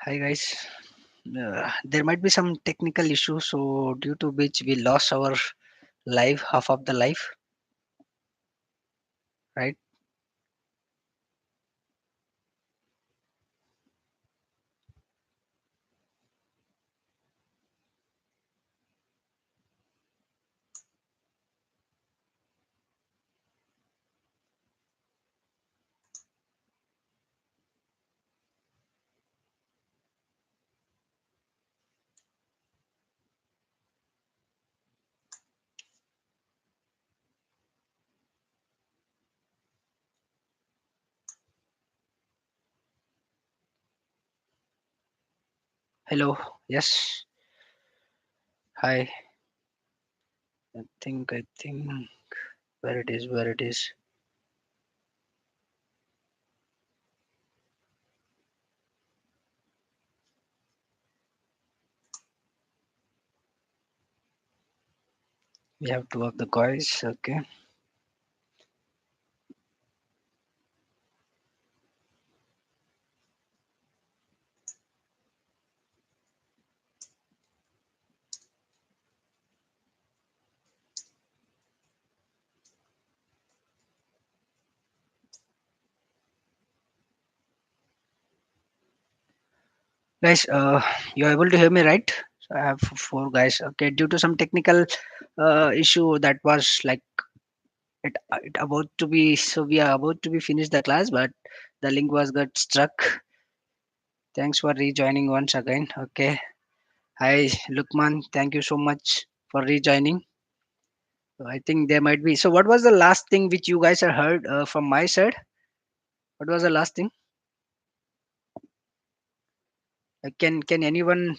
Hi guys. There might be some technical issue, so due to which we lost our live half of the live, right? Hello. Yes. Hi. I think where it is. We have two of the guys. Okay. Guys, you're able to hear me, right? So I have four guys. Okay. Due to some technical issue that was like it about to be, so we are about to be finished the class, but the link was got stuck. Thanks for rejoining once again. Okay. Hi, Lukman. Thank you so much for rejoining. So I think there might be. So, what was the last thing which you guys have heard from my side? What was the last thing? Can anyone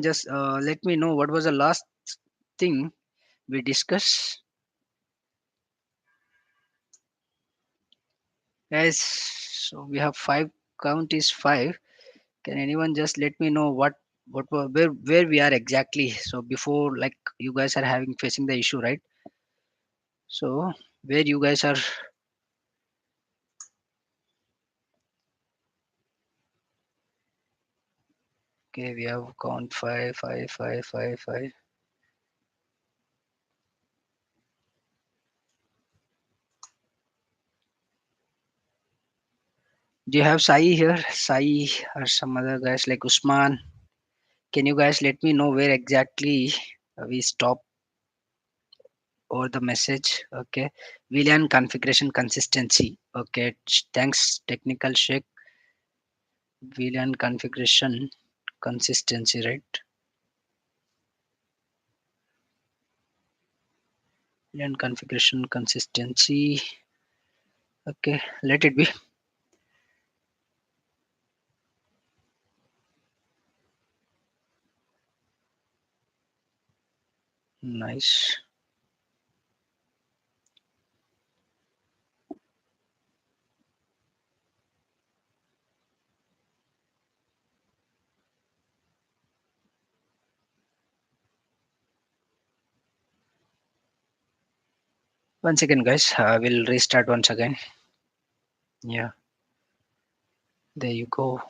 just let me know what was the last thing we discussed? Guys, so we have five. Count is five. Can anyone just let me know where we are exactly? So before, like, you guys are having facing the issue, right? So where you guys are? Okay, we have count five, five, five, five, five. Do you have Sai here? Sai or some other guys like Usman? Can you guys let me know where exactly we stop over the message? Okay. VLAN configuration consistency. Okay. Thanks, technical check. VLAN configuration consistency, right? VLAN configuration consistency. Okay. Let it be. Nice. 1 second, guys. I will restart once again. Yeah. There you go.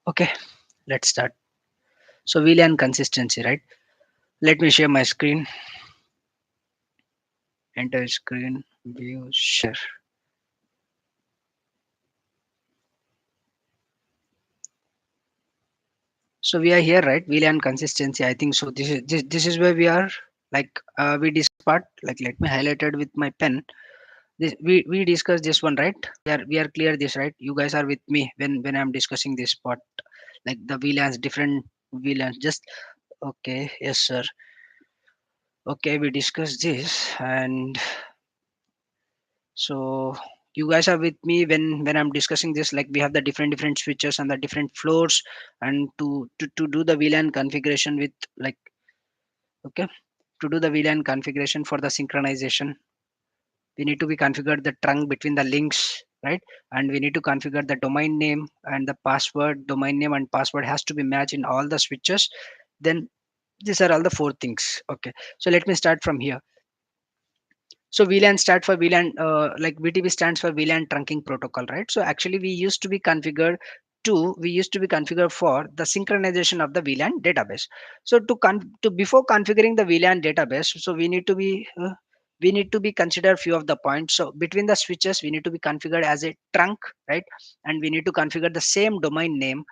Okay. Let's start. So VLAN consistency, right? Let me share my screen. Enter screen view share. So we are here, right? VLAN consistency, I think so. This is where we are. Like, we discussed part, like, let me highlight it with my pen. We discussed this one, right? We are clear this, right? You guys are with me when I'm discussing this part, like the VLANs, different VLANs. Just okay. Yes, sir. Okay, we discussed this. And so you guys are with me when I'm discussing this, like, we have the different switches and the different floors. And to do the VLAN configuration with, like, okay, to do the VLAN configuration for the synchronization, we need to be configured the trunk between the links, right? And we need to configure the domain name and the password. Domain name and password has to be matched in all the switches. Then These are all the four things. Okay, so let me start from here. So VLAN stands for VLAN, like VTP stands for VLAN trunking protocol, right? So actually we used to be configured for the synchronization of the VLAN database. So to before configuring the VLAN database, so we need to be consider few of the points. So between the switches, we need to be configured as a trunk, right? And we need to configure the same domain name.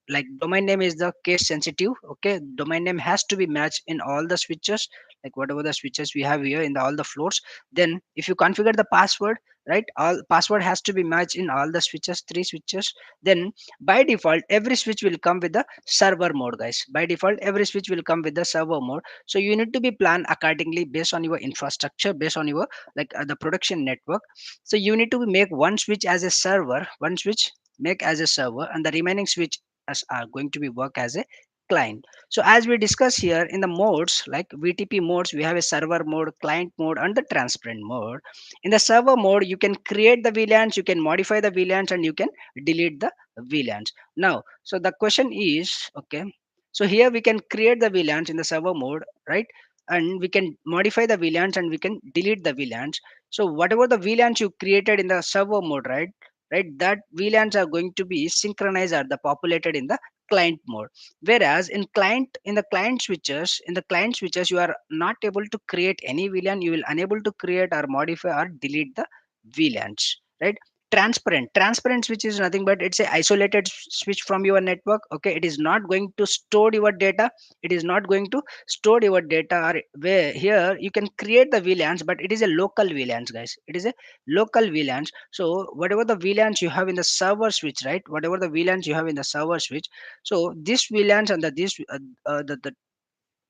Like domain name is the case sensitive. Okay, domain name has to be matched in all the switches, like whatever the switches we have here in all the floors. Then if you configure the password, right, all password has to be matched in all the switches, three switches. Then by default every switch will come with the server mode, guys. By default every switch will come with the server mode. So you need to be planned accordingly based on your infrastructure, based on your the production network. So you need to make one switch as a server, one switch make as a server, and the remaining switch as are going to be work as a client. So as we discuss here in the modes, like VTP modes, we have a server mode, client mode, and the transparent mode. In the server mode, you can create the VLANs, you can modify the VLANs, and you can delete the VLANs. Now, so the question is, okay, so here we can create the VLANs in the server mode, right? And we can modify the VLANs and we can delete the VLANs. So whatever the VLANs you created in the server mode, right? Right, that VLANs are going to be synchronized or the populated in the client mode. Whereas in the client switches you are not able to create any VLAN. You will unable to create or modify or delete the VLANs, right? Transparent switch is nothing but it's a isolated switch from your network. Okay, it is not going to store your data. It is not going to store your data, or where here you can create the VLANs, but it is a local VLANs, guys. It is a local VLANs. So whatever the VLANs you have in the server switch, right, whatever the VLANs you have in the server switch, so this VLANs and the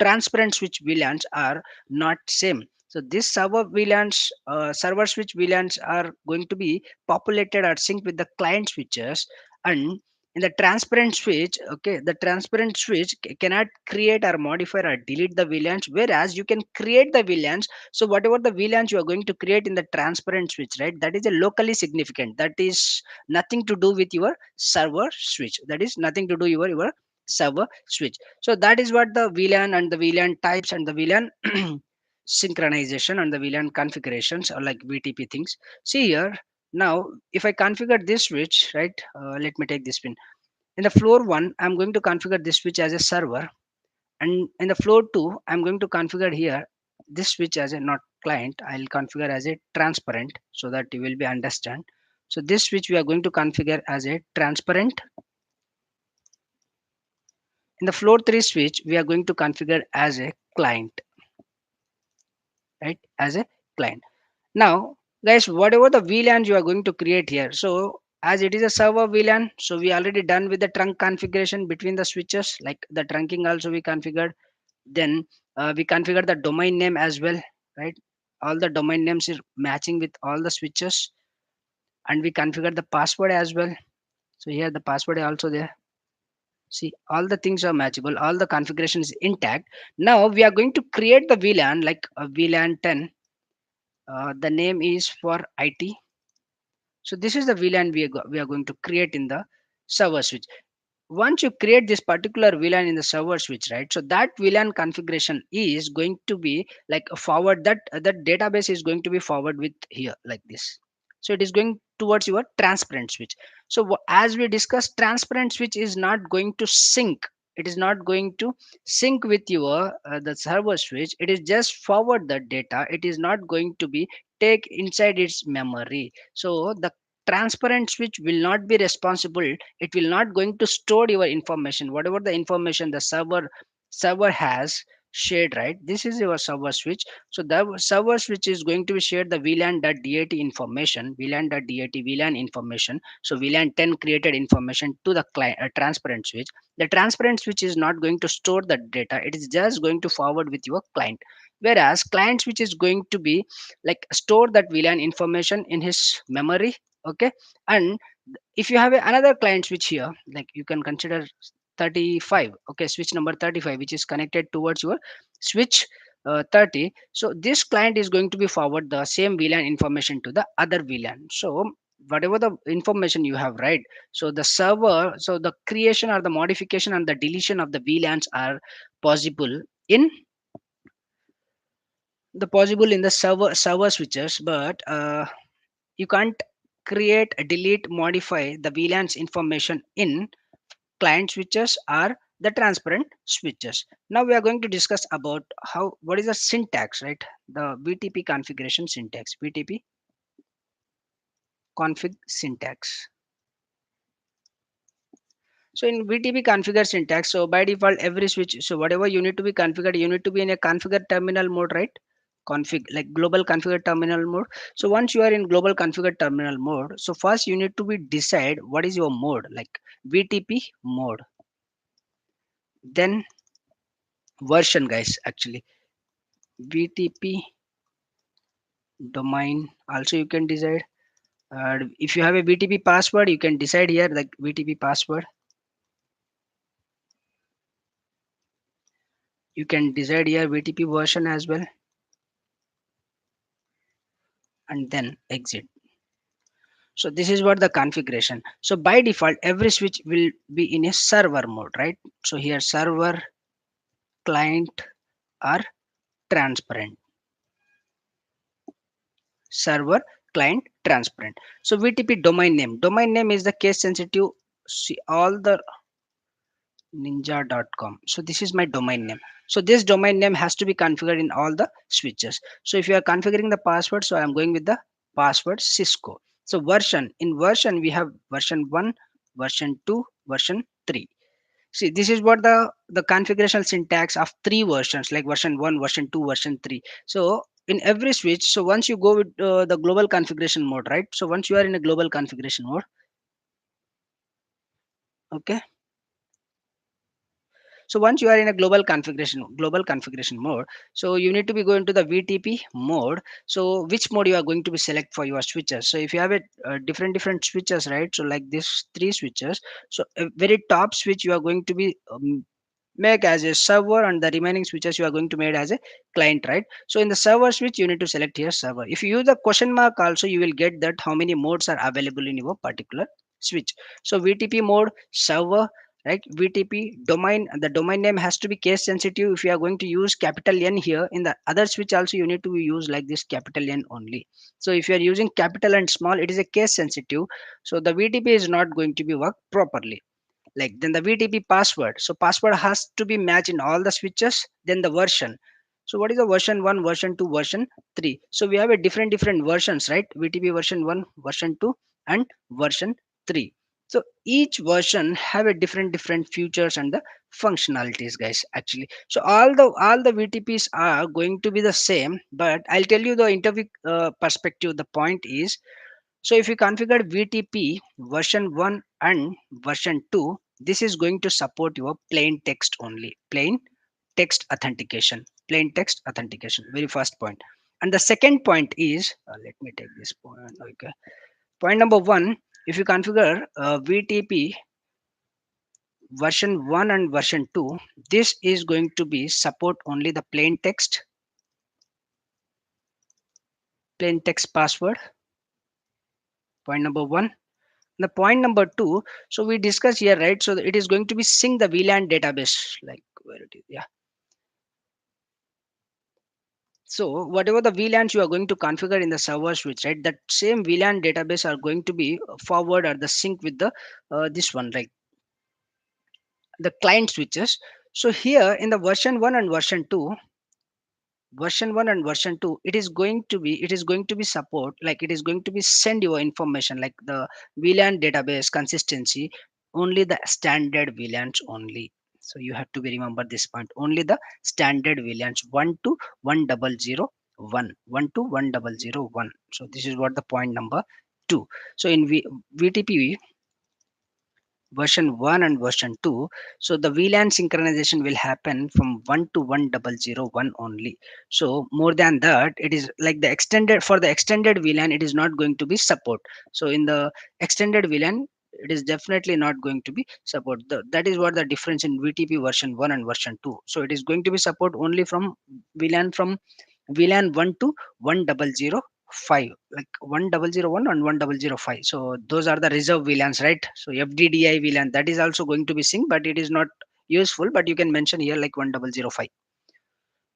transparent switch VLANs are not same. So this server switch VLANs are going to be populated or synced with the client switches. And in the transparent switch, okay, the transparent switch cannot create or modify or delete the VLANs, whereas you can create the VLANs. So whatever the VLANs you are going to create in the transparent switch, right, that is a locally significant. That is nothing to do with your server switch. That is nothing to do your server switch. So that is what the VLAN and the VLAN types and the VLAN synchronization and the VLAN configurations are like VTP things. See here, now if I configure this switch, right, let me take this pin. In the floor 1, I'm going to configure this switch as a server, and in the floor 2, I'm going to configure here this switch as a not client. I'll configure as a transparent so that you will be understand. So this switch we are going to configure as a transparent. In the floor 3 switch, we are going to configure as a client, right? As a client. Now, guys, whatever the VLAN you are going to create here, so as it is a server VLAN, so we already done with the trunk configuration between the switches, like the trunking also we configured. Then we configure the domain name as well, right? All the domain names is matching with all the switches, and we configure the password as well. So here the password is also there. See, all the things are matchable, all the configuration is intact. Now we are going to create the VLAN like a VLAN 10. The name is for IT. So this is the VLAN we are going to create in the server switch. Once you create this particular VLAN in the server switch, right? So that VLAN configuration is going to be like a forward, that database is going to be forward with here like this. So it is going towards your transparent switch. So as we discussed, transparent switch is not going to sync. It is not going to sync with your the server switch. It is just forward the data. It is not going to be take inside its memory. So the transparent switch will not be responsible. It will not going to store your information, whatever the information the server has shared, right? This is your server switch. So the server switch is going to be shared the vlan.dat information, vlan information. So vlan 10 created information to the client transparent switch. The transparent switch is not going to store the data. It is just going to forward with your client, whereas client switch is going to be like store that vlan information in his memory. Okay, and if you have another client switch here, like you can consider 35, okay, switch number 35, which is connected towards your switch 30. So this client is going to be forward the same VLAN information to the other VLAN. So whatever the information you have, right, so the server, so the creation or the modification and the deletion of the VLANs are possible in the possible in the server switches, but you can't create, delete, modify the VLAN's information in client switches or the transparent switches. Now we are going to discuss about how what is the syntax, right? The VTP configuration syntax, VTP config syntax. So in VTP configure syntax, so by default every switch, so whatever you need to be configured, you need to be in a configure terminal mode, right? Config like global configure terminal mode. So once you are in global configure terminal mode, so first you need to be decide what is your mode, like VTP mode, then version, guys. Actually, VTP domain. Also, you can decide. If you have a VTP password, you can decide here like VTP password. You can decide here VTP version as well, and then exit. So this is what the configuration. So by default, every switch will be in a server mode, right? So here server, client, are transparent. Server, client, transparent. So VTP domain name. Domain name is the case sensitive. See all the ninja.com. So this is my domain name. So this domain name has to be configured in all the switches. So if you are configuring the password, so I'm going with the password Cisco. So version, in version we have version 1, version 2, version 3. See, this is what the configuration syntax of three versions, like version 1, version 2, version 3. So in every switch, so once you go with the global configuration mode, right? So once you are in a global configuration mode, okay. So once you are in a global configuration mode, so you need to be going to the VTP mode. So which mode you are going to be select for your switches. So if you have a different switches, right? So like this three switches. So a very top switch you are going to be make as a server, and the remaining switches you are going to make as a client, right? So in the server switch you need to select here server. If you use the question mark also, you will get that how many modes are available in your particular switch. So VTP mode, server, right? VTP domain, the domain name has to be case sensitive. If you are going to use capital N here, in the other switch also you need to use like this capital N only. So if you are using capital and small, it is a case sensitive, so the VTP is not going to be work properly. Like then the VTP password, so password has to be matched in all the switches. Then the version, so what is the version 1, version 2, version 3? So we have a different versions, right? VTP version 1, version 2, and version 3. So each version have a different features and the functionalities, guys, actually. So all the VTPs are going to be the same, but I'll tell you the interview perspective. The point is, so if you configure VTP version 1 and version 2, this is going to support your plain text only. Plain text authentication. Plain text authentication. Very first point. And the second point is, let me take this point. Okay. Point number one, if you configure VTP version 1 and version 2, this is going to be support only the plain text password. Point number one. The point number two, so we discuss here, right? So it is going to be sync the VLAN database, like where it is, yeah. So whatever the VLANs you are going to configure in the server switch, right? That same VLAN database are going to be forward or the sync with the this one, like the client switches. So here in the version one and version two, it is going to be support, like it is going to be send your information like the VLAN database consistency, only the standard VLANs only. So you have to be remember this point, only the standard VLANs 1 to 1001. So this is what the point number 2. So in VTP version 1 and version 2, so the VLAN synchronization will happen from 1 to 1001 only. So more than that, it is like the extended, for the extended VLAN it is not going to be support. So in the extended VLAN it is definitely not going to be support. That is what the difference in VTP version 1 and version 2. So it is going to be support only from VLAN 1 to 1005, like 1001 and 1005. So those are the reserve VLANs, right? So FDDI VLAN, that is also going to be synced, but it is not useful, but you can mention here like 1005.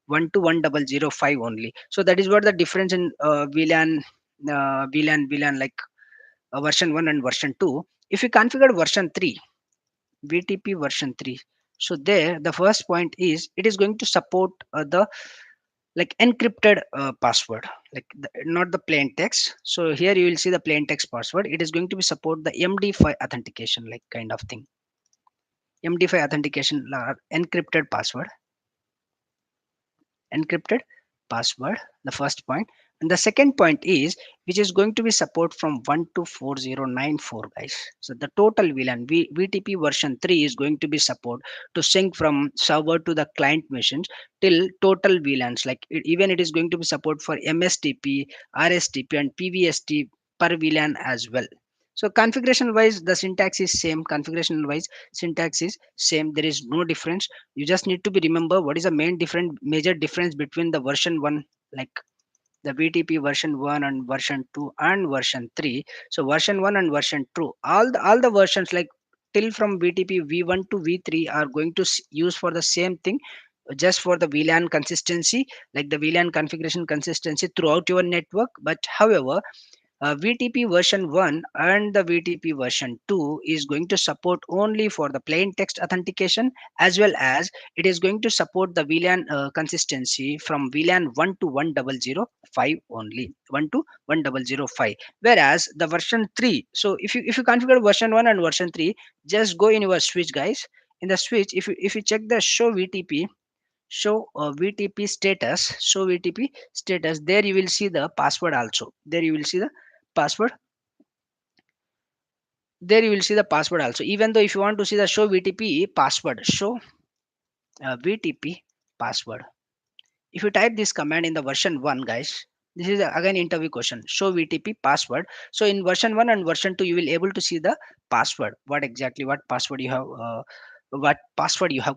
1 to 1005 only. So that is what the difference in VLAN like version 1 and version 2. If you configure version 3, VTP version 3, so there the first point is it is going to support the like encrypted password, like not the plain text. So here you will see the plain text password. It is going to be support the MD5 authentication, like kind of thing. MD5 authentication, encrypted password, encrypted password, the first point. And the second point is which is going to be support from 1 to 4094, guys. So the total VLAN VTP version 3 is going to be support to sync from server to the client machines till total VLANs, like even it is going to be support for MSTP, RSTP and PVST per VLAN as well. So configuration wise the syntax is same, configuration wise syntax is same, there is no difference. You just need to be remember what is the main different major difference between the version 1, like the VTP version 1 and version 2 and version 3. So version 1 and version 2, all the versions like till from VTP V1 to V3 are going to use for the same thing, just for the VLAN consistency, like the VLAN configuration consistency throughout your network. But however, VTP version 1 and the VTP version 2 is going to support only for the plain text authentication, as well as it is going to support the VLAN consistency from VLAN 1 to 1005 only, 1 to 1005. Whereas the version 3, so if you configure version 1 and version 3, just go in your switch, guys. In the switch, if you check the show VTP, show VTP status, there you will see the password also. There you will see the password, there you will see the password also. Even though if you want to see the show VTP password, show VTP password, if you type this command in the version 1, guys, this is again interview question, show VTP password. So in version 1 and version 2 you will able to see the password, what exactly what password you have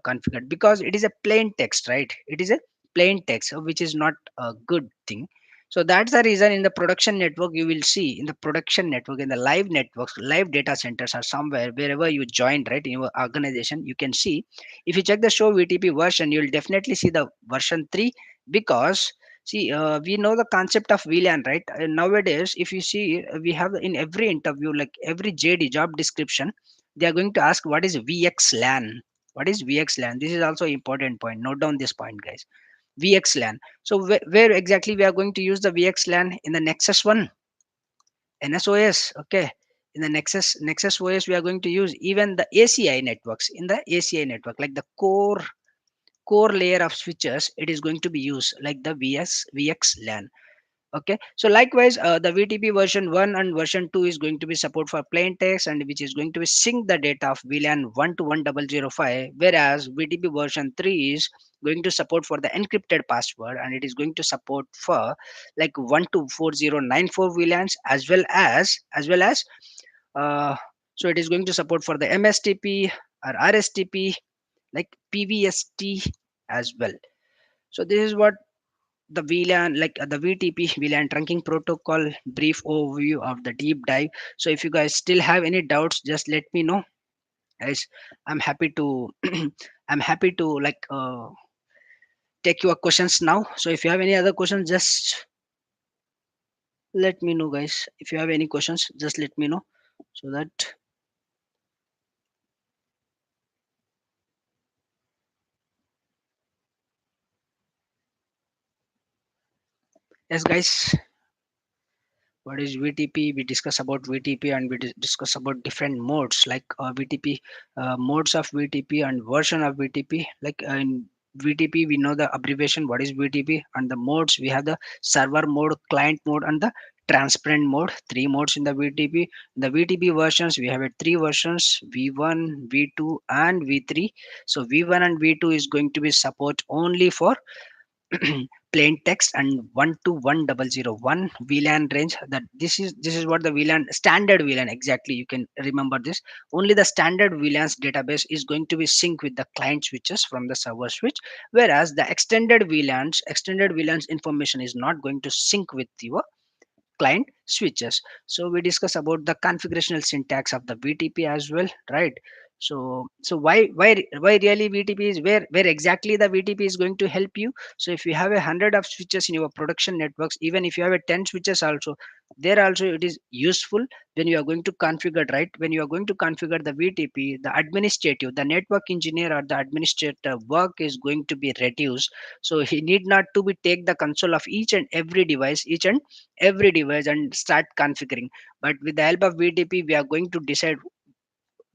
configured, because it is a plain text, right? It is a plain text, which is not a good thing. So that's the reason in the production network you will see, in the production network, in the live networks, live data centers or somewhere wherever you joined, right, in your organization, you can see, if you check the show VTP version, you will definitely see the version 3. Because see, we know the concept of VLAN, right? Nowadays if you see, we have in every interview, like every JD job description, they are going to ask what is VXLAN. What is VXLAN? This is also important point, note down this point, guys. VXLAN. So where exactly we are going to use the VXLAN? In the Nexus 1 NSOS, okay. In the Nexus OS we are going to use even the ACI networks. In the ACI network, like the core layer of switches, it is going to be used like the VXLAN. Okay, so likewise the VTP version 1 and version 2 is going to be support for plain text, and which is going to be sync the data of VLAN 1 to 1005, whereas VTP version 3 is going to support for the encrypted password, and it is going to support for like 1 to 4094 VLANs, as well as uh, so it is going to support for the MSTP or RSTP, like PVST as well. So this is what the VLAN, like the VTP VLAN trunking protocol brief overview of the deep dive. So if you guys still have any doubts, just let me know, guys. I'm happy to I'm happy to like take your questions now. So if you have any other questions, just let me know, guys. If you have any questions, just let me know, so that yes, guys. What is VTP? We discuss about VTP, and we discuss about different modes, like VTP, modes of VTP and version of VTP. Like in VTP, we know the abbreviation what is VTP, and the modes we have the server mode, client mode, and the transparent mode. Three modes in the VTP. In the VTP versions, we have three versions: V1, V2, and V3. So V1 and V2 is going to be support only for plain text and 1 to 1001 VLAN range. That this is what the VLAN standard VLAN exactly, you can remember this. Only the standard VLANs database is going to be sync with the client switches from the server switch, whereas the extended VLANs information is not going to sync with your client switches. So we discuss about the configurational syntax of the VTP as well, right? So why really VTP is where exactly the VTP is going to help you. So if you have 100 of switches in your production networks, even if you have a 10 switches also, there also it is useful when you are going to configure, right? When you are going to configure the VTP, the administrative, the network engineer or the administrator work is going to be reduced. So he need not to be take the console of each and every device and start configuring. But with the help of VTP, we are going to decide,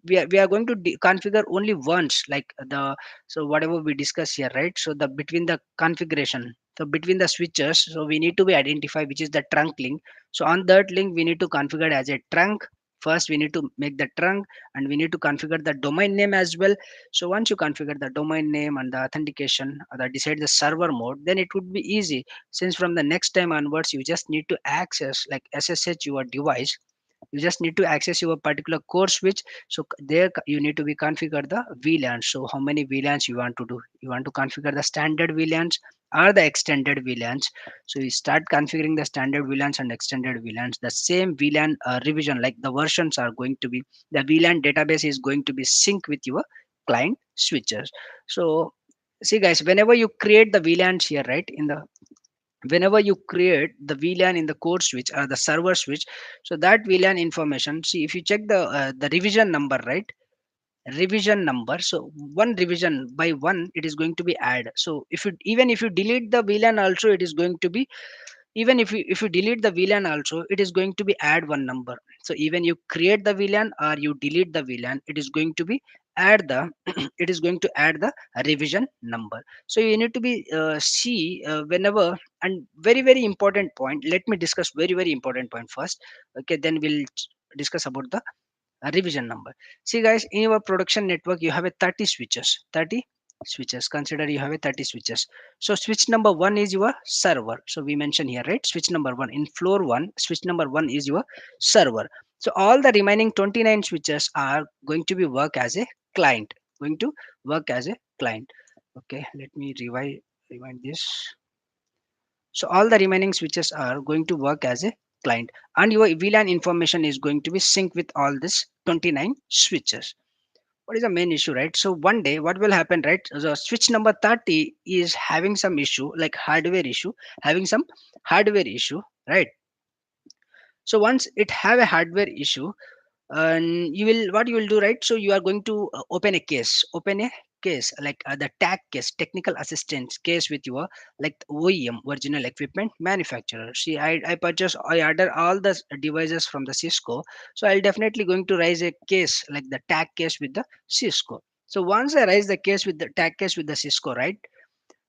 we are going to configure only once, like the, so whatever we discuss here, right? So the between the configuration, so between the switches, so we need to be identify which is the trunk link. So on that link we need to configure as a trunk. First we need to make the trunk, and we need to configure the domain name as well. So once you configure the domain name and the authentication, or decide the server mode, then it would be easy, since from the next time onwards you just need to access like SSH your device. You just need to access your particular core switch. So there you need to be configure the VLAN. So how many VLANs you want to do? You want to configure the standard VLANs or the extended VLANs. So you start configuring the standard VLANs and extended VLANs. The same VLAN revision, like the versions are going to be, the VLAN database is going to be sync with your client switches. So see guys, whenever you create the VLANs here, right, in the, whenever you create the VLAN in the core switch or the server switch, so that VLAN information, see if you check the revision number, right? Revision number, so one revision by one it is going to be add. So if you, even if you delete the VLAN also, it is going to be, even if you delete the VLAN also, it is going to be add one number. So even you create the VLAN or you delete the VLAN, it is going to be add the it is going to add the revision number. So you need to be see whenever, and very very important point, let me discuss very very important point first. Okay, then we'll discuss about the revision number. See guys, in your production network you have a 30 switches, 30 switches, consider you have a 30 switches. So switch number 1 is your server. So we mentioned here, right? Switch number 1 in floor 1, switch number 1 is your server. So all the remaining 29 switches are going to be work as a client, going to work as a client. Okay, let me rewind this. So all the remaining switches are going to work as a client, and your VLAN information is going to be synced with all this 29 switches. What is the main issue, right? So one day what will happen, right? The switch number 30 is having some issue, like hardware issue, having some hardware issue, right? So once it have a hardware issue, and you will, what you will do, right? So you are going to open a case, like the tag case, technical assistance case with your, like OEM, original equipment manufacturer. See, I order all the devices from the Cisco, so I'll definitely going to raise a case like the tag case with the Cisco. So once I raise the case with the tag case with the Cisco, right?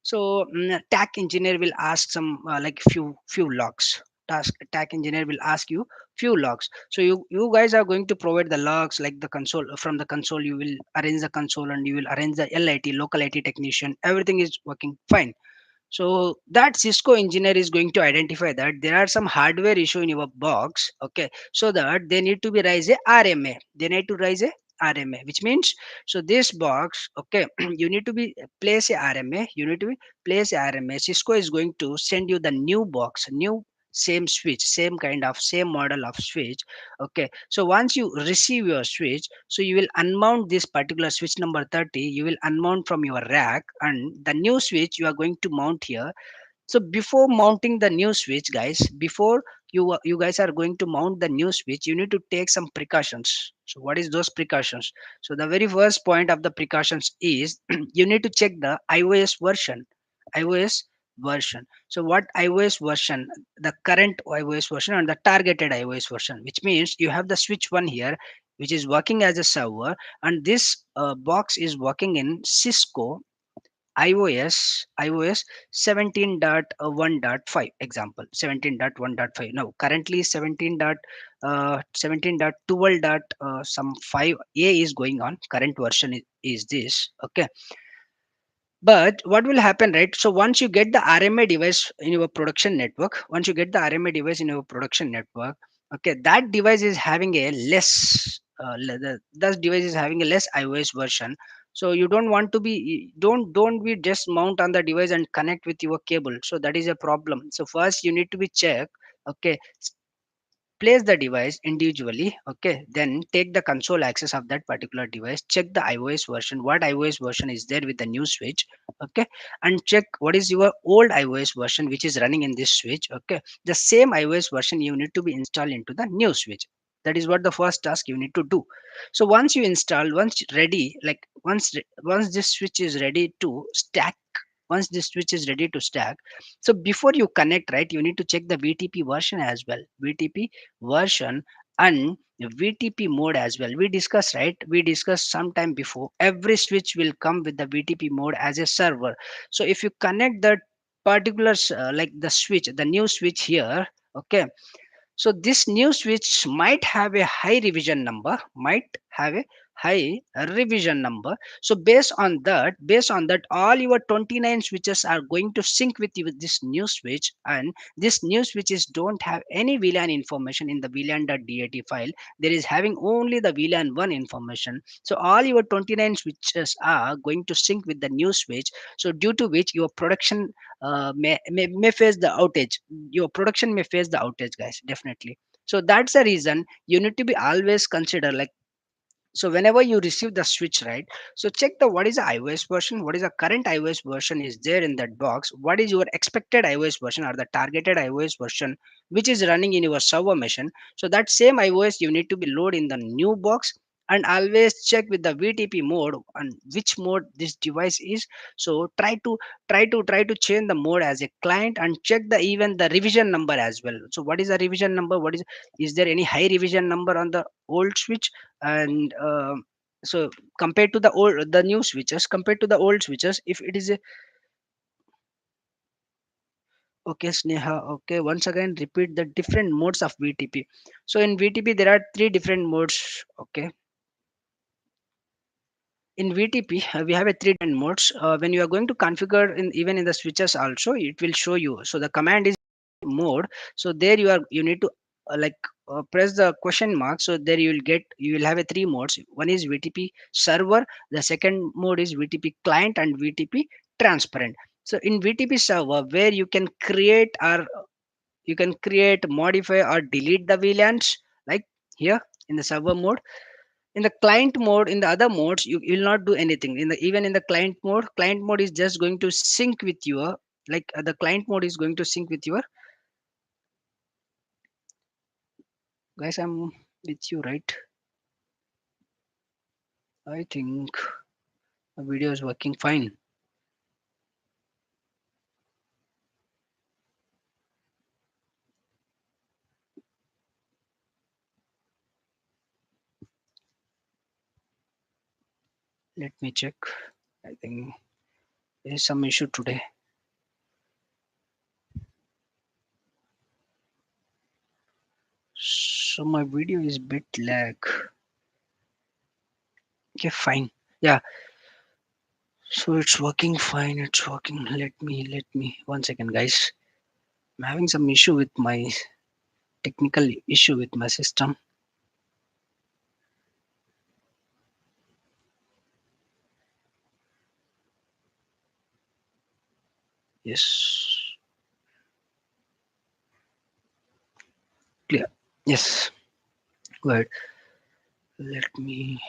So tag engineer will ask some like few logs. Task tag engineer will ask you few logs. So you guys are going to provide the logs, like the console. From the console you will arrange the console, and you will arrange the LIT, local IT technician. Everything is working fine. So that Cisco engineer is going to identify that there are some hardware issue in your box. Okay, so that they need to be raise a RMA. They need to raise a RMA, which means, so this box, okay, you need to be place a RMA. You need to be place a RMA. Cisco is going to send you the new box, new same switch, same kind of same model of switch. Okay, so once you receive your switch, so you will unmount this particular switch number 30. You will unmount from your rack, and the new switch you are going to mount here. So before mounting the new switch, guys, before you guys are going to mount the new switch, you need to take some precautions. So what is those precautions? So the very first point of the precautions is you need to check the iOS version. iOS version. So what iOS version? The current iOS version and the targeted iOS version, which means you have the switch one here, which is working as a server, and this box is working in Cisco iOS 17.1.5, example 17.1.5. Now currently 17.12 some 5a is going on. Current version is this. Okay, but what will happen, right? So once you get the RMA device in your production network, once you get the RMA device in your production network, okay, that device is having a less, that device is having a less iOS version. So you don't want to be, don't be just mount on the device and connect with your cable. So that is a problem. So first you need to be check. Okay, place the device individually. Okay, then take the console access of that particular device, check the iOS version, what iOS version is there with the new switch. Okay, and check what is your old iOS version which is running in this switch. Okay, the same iOS version you need to be installed into the new switch. That is what the first task you need to do. So once you install, once ready, like once this switch is ready to stack, once this switch is ready to stack, so before you connect, right, you need to check the VTP version as well, VTP version and VTP mode as well. We discussed, right, we discussed sometime before, every switch will come with the VTP mode as a server. So if you connect that particular like the switch, the new switch here, okay, so this new switch might have a high revision number, might have a high revision number. So based on that, all your 29 switches are going to sync with you with this new switch, and this new switches don't have any VLAN information in the VLAN.dat file. There is having only the VLAN 1 information. So all your 29 switches are going to sync with the new switch. So due to which your production may face the outage, your production may face the outage, guys, definitely. So that's the reason you need to be always consider, like, so whenever you receive the switch, right, so check the what is the iOS version, what is the current iOS version is there in that box, what is your expected iOS version or the targeted iOS version which is running in your server machine. So that same iOS you need to be load in the new box, and always check with the VTP mode and which mode this device is. So try to change the mode as a client, and check the even the revision number as well. So what is the revision number, what is there any high revision number on the old switch? And so compared to the new switches, compared to the old switches, if it is a, okay, Sneha, okay, once again repeat the different modes of VTP. So in VTP there are three different modes. Okay, in VTP we have a three different modes. When you are going to configure in even in the switches also, it will show you. So the command is mode. So there you need to press the question mark. So there you will have a three modes. One is VTP server, the second mode is VTP client, and VTP transparent. So in VTP server, where you can create, modify or delete the VLANs, like here in the server mode. In the client mode, in the other modes, you will not do anything. In the even in the client mode is just going to sync with your, the client mode is going to sync with your, guys, I'm with you, right? I think the video is working fine. Let me check. I think there is some issue today. So my video is bit lag. Okay, fine. Yeah, so it's working fine. It's working. Let me 1 second, guys. I'm having some issue with my technical issue with my system. Yes, clear. Yes, go ahead. Let me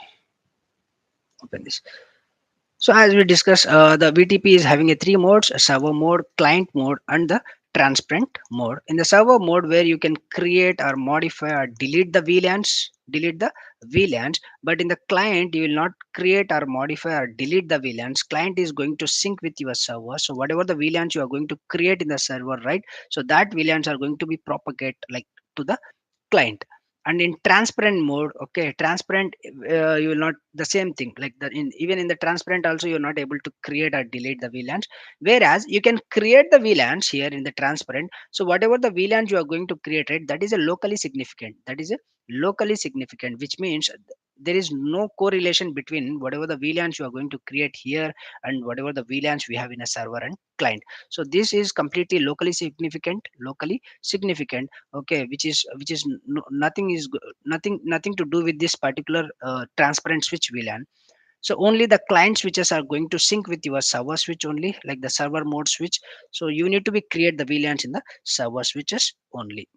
open this. So as we discussed, the VTP is having a three modes: a server mode, client mode, and the transparent mode. In the server mode, where you can create or modify or delete the VLANs. But in the client, you will not create or modify or delete the VLANs. Client is going to sync with your server. So whatever the VLANs you are going to create in the server, right? So that VLANs are going to be propagate like to the client. And in transparent mode, okay, transparent, you will not the same thing, like the in even in the transparent also you're not able to create or delete the VLANs, whereas you can create the VLANs here in the transparent. So whatever the VLANs you are going to create, right, that is a locally significant, that is a locally significant, which means there is no correlation between whatever the VLANs you are going to create here and whatever the VLANs we have in a server and client. So this is completely locally significant. Okay, which is nothing is nothing to do with this particular transparent switch VLAN. So only the client switches are going to sync with your server switch only, like the server mode switch. So you need to be create the VLANs in the server switches only.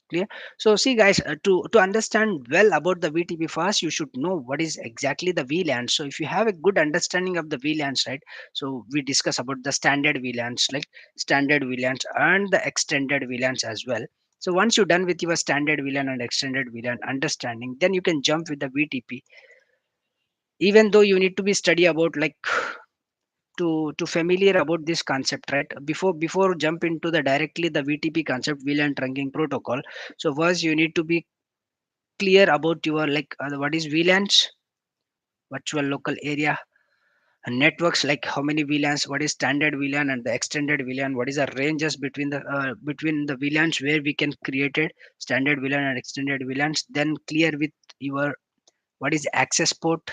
Clear. So see guys, to understand well about the VTP first, you should know what is exactly the VLAN. So if you have a good understanding of the VLANs, right? So we discuss about the standard VLANs, like standard VLANs and the extended VLANs as well. So once you're done with your standard VLAN and extended VLAN understanding, then you can jump with the VTP. Even though you need to be study about like to familiar about this concept, right? Before jump into the directly the VTP concept, VLAN trunking protocol. So first you need to be clear about your like what is VLANs, virtual local area, and networks, like how many VLANs, what is standard VLAN and the extended VLAN, what is the ranges between the VLANs where we can create it, standard VLAN and extended VLANs. Then clear with your what is access port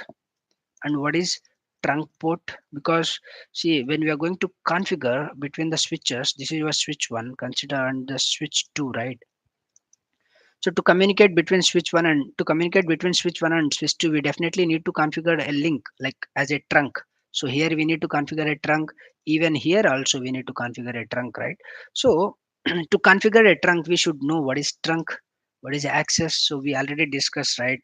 and what is trunk port, because see when we are going to configure between the switches, this is your switch 1 consider and the switch 2, right? So to communicate between switch 1 and switch 2, we definitely need to configure a link like as a trunk. So here we need to configure a trunk. Even here also we need to configure a trunk, right? So to configure a trunk, we should know what is trunk, what is access. So we already discussed, right?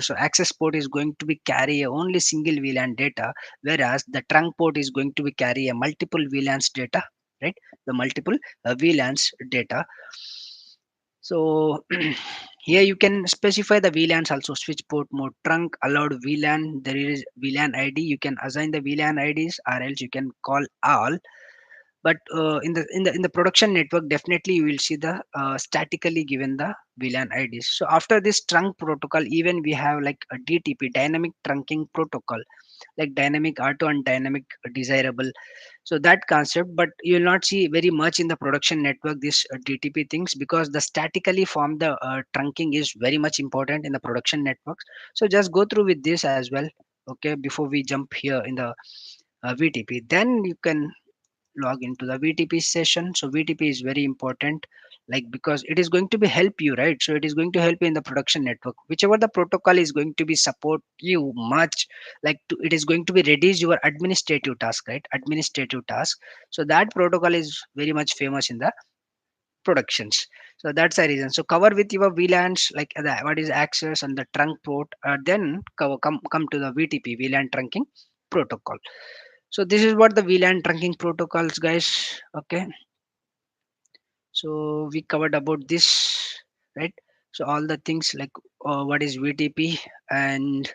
So access port is going to be carry a only single VLAN data, whereas the trunk port is going to be carry a multiple VLANs data, right? The multiple VLANs data. So here you can specify the VLANs also, switch port mode, trunk, allowed VLAN. There is VLAN ID. You can assign the VLAN IDs, or else you can call all. But in the production network, definitely you will see the statically given the VLAN IDs. So after this trunk protocol, even we have like a DTP, dynamic trunking protocol, like dynamic auto and dynamic desirable. So that concept, but you will not see very much in the production network this DTP things, because the statically formed the trunking is very much important in the production networks. So just go through with this as well, okay, before we jump here in the VTP. Then you can log into the VTP session. So VTP is very important, like because it is going to be help you, right? So it is going to help you in the production network, whichever the protocol is going to be support you much, like it is going to be reduce your administrative task, right? Administrative task. So that protocol is very much famous in the productions. So that's the reason. So cover with your VLANs, like what is access and the trunk port, then come to the VTP, VLAN trunking protocol. So this is what the VLAN trunking protocols, guys. Okay, so we covered about this, right? So all the things like what is VTP, and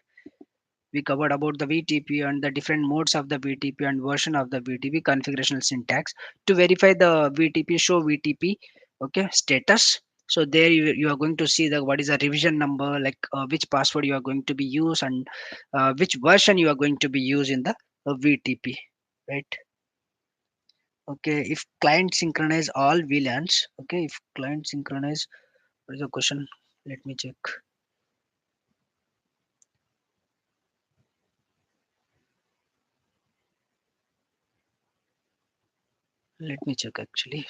we covered about the VTP and the different modes of the VTP and version of the VTP configurational syntax to verify the VTP. Show VTP, okay, status. So there you are going to see the what is the revision number, like which password you are going to be used, and which version you are going to be used in the VTP, right? Okay, if client synchronize all VLANs, okay, if client synchronize, what is the question? Let me check. Let me check actually.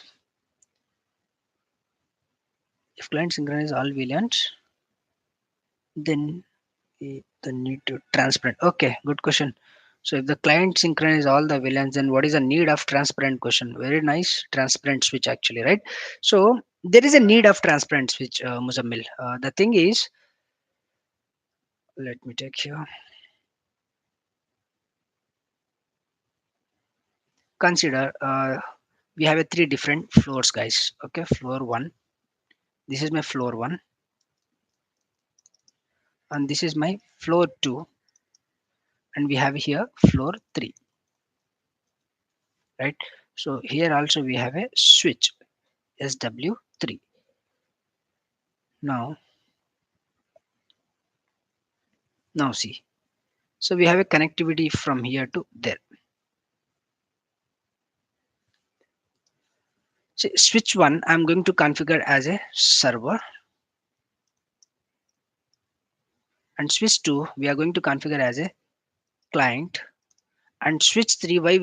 If client synchronize all VLANs, then the need to transparent. Okay, good question. So if the client synchronize all the VLANs, then what is the need of transparent question? Very nice, transparent switch actually, right? So there is a need of transparent switch, Muzammil. The thing is, let me take here. Consider we have a three different floors, guys. Okay, floor one. This is my floor one, and this is my floor two, and we have here floor three, right? So here also we have a switch SW3. Now, now see. So we have a connectivity from here to there. So switch one, I'm going to configure as a server, and switch two, we are going to configure as a client, and switch 3, why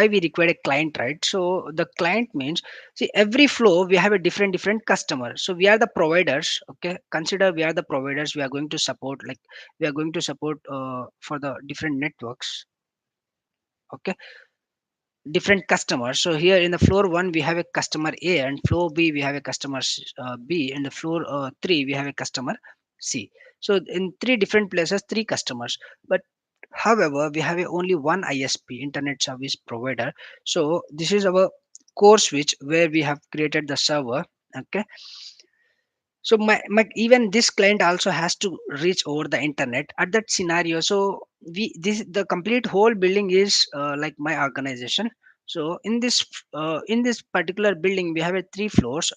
we require a client, right? So the client means, see, every flow we have a different customer, so we are the providers, okay, consider we are the providers, we are going to support, like we are going to support for the different networks, okay. different customers. So here in the floor 1 we have a customer A, and floor B we have a customer B, and the floor 3 we have a customer C. So in three different places, three customers. But however, we have a only one ISP, internet service provider. So this is our core switch where we have created the server. Okay, so my even this client also has to reach over the internet at that scenario. So we this the complete whole building is like my organization. So in this particular building we have a three floors.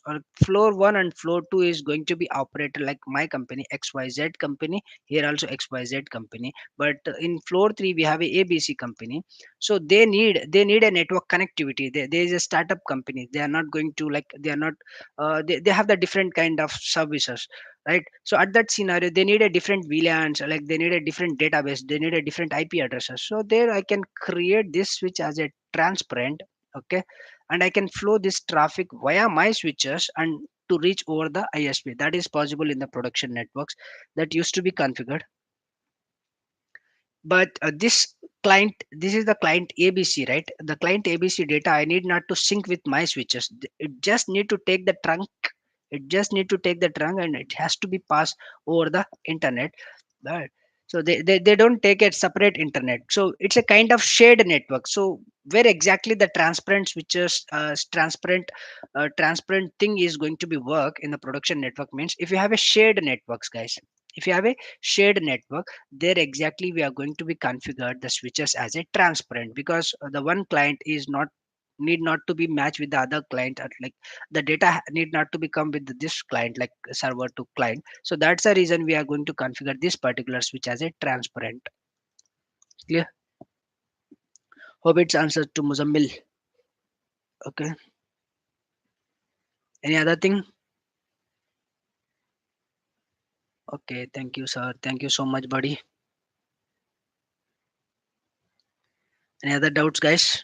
Floor 1 and floor 2 is going to be operated like my company XYZ company, here also XYZ company. But in floor 3 we have a ABC company. So they need a network connectivity. There is a startup company, they are not going to like they are not they have the different kind of services, right? So at that scenario they need a different VLANs, like they need a different database, they need a different IP addresses. So there I can create this switch as a transparent. Okay, and I can flow this traffic via my switches and to reach over the ISP. That is possible in the production networks that used to be configured. But this is the client ABC, right? The client ABC data I need not to sync with my switches. It just need to take the trunk. It just need to take the trunk and it has to be passed over the internet, right? So they don't take a separate internet, so it's a kind of shared network. So where exactly the transparent switches transparent thing is going to be work in the production network means, if you have a shared networks, guys, if you have a shared network, there exactly we are going to be configured the switches as a transparent, because the one client is not need not to be matched with the other client, at like the data need not to become with this client, like server to client. So that's the reason we are going to configure this particular switch as a transparent. Clear? Hope it's answered to Muzammil. Okay, any other thing? Okay, thank you sir, thank you so much buddy. Any other doubts, guys?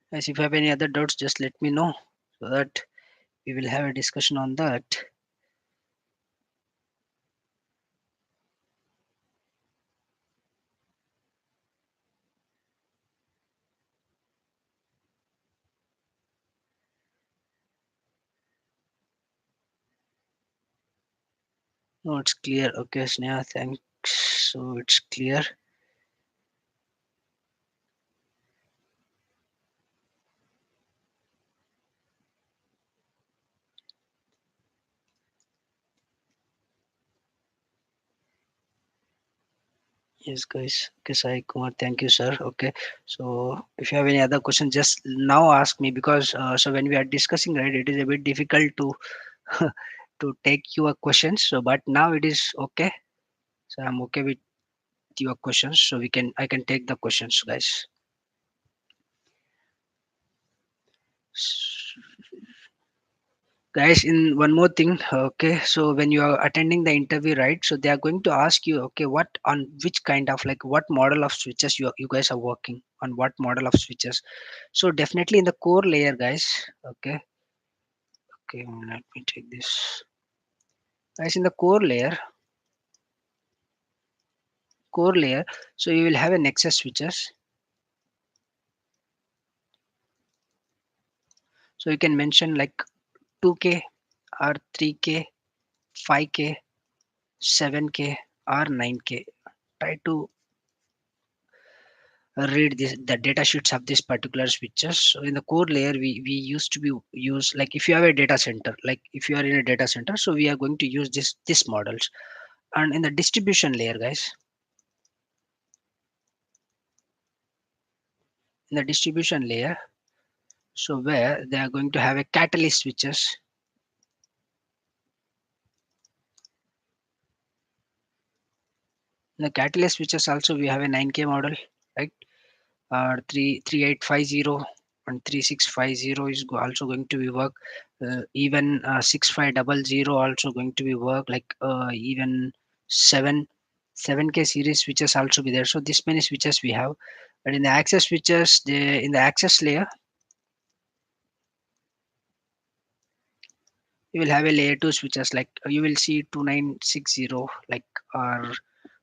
Guys, if you have any other doubts, just let me know so that we will have a discussion on that. No, it's clear. Okay, Sneha, thanks. So it's clear. Yes, guys. Okay, Sai Kumar, thank you, sir. Okay, so if you have any other question, just now ask me, because so when we are discussing, right, it is a bit difficult to to take your questions. So, but now it is okay. So I'm okay with your questions. So I can take the questions, guys. Guys, in one more thing, okay, so when you are attending the interview, right, so they are going to ask you, okay, what on which kind of like what model of switches you guys are working on, what model of switches. So definitely in the core layer, guys. Okay, okay, let me take this. Guys, in the core layer, so you will have a nexus switches. So you can mention like 2K or 3K, 5K, 7K or 9K. Try to read this the data sheets of this particular switches. So in the core layer, we used to be use, like if you have a data center, like if you are in a data center, so we are going to use this models. And in the distribution layer, guys, in the distribution layer, so where they are going to have a catalyst switches. In the catalyst switches also we have a 9K model, right? 3850 and 3650 is also going to be work. Even 6500 also going to be work, like even 7. 7K series switches also be there. So this many switches we have. And in the access switches, in the access layer, you will have a layer 2 switches, like you will see 2960, like, or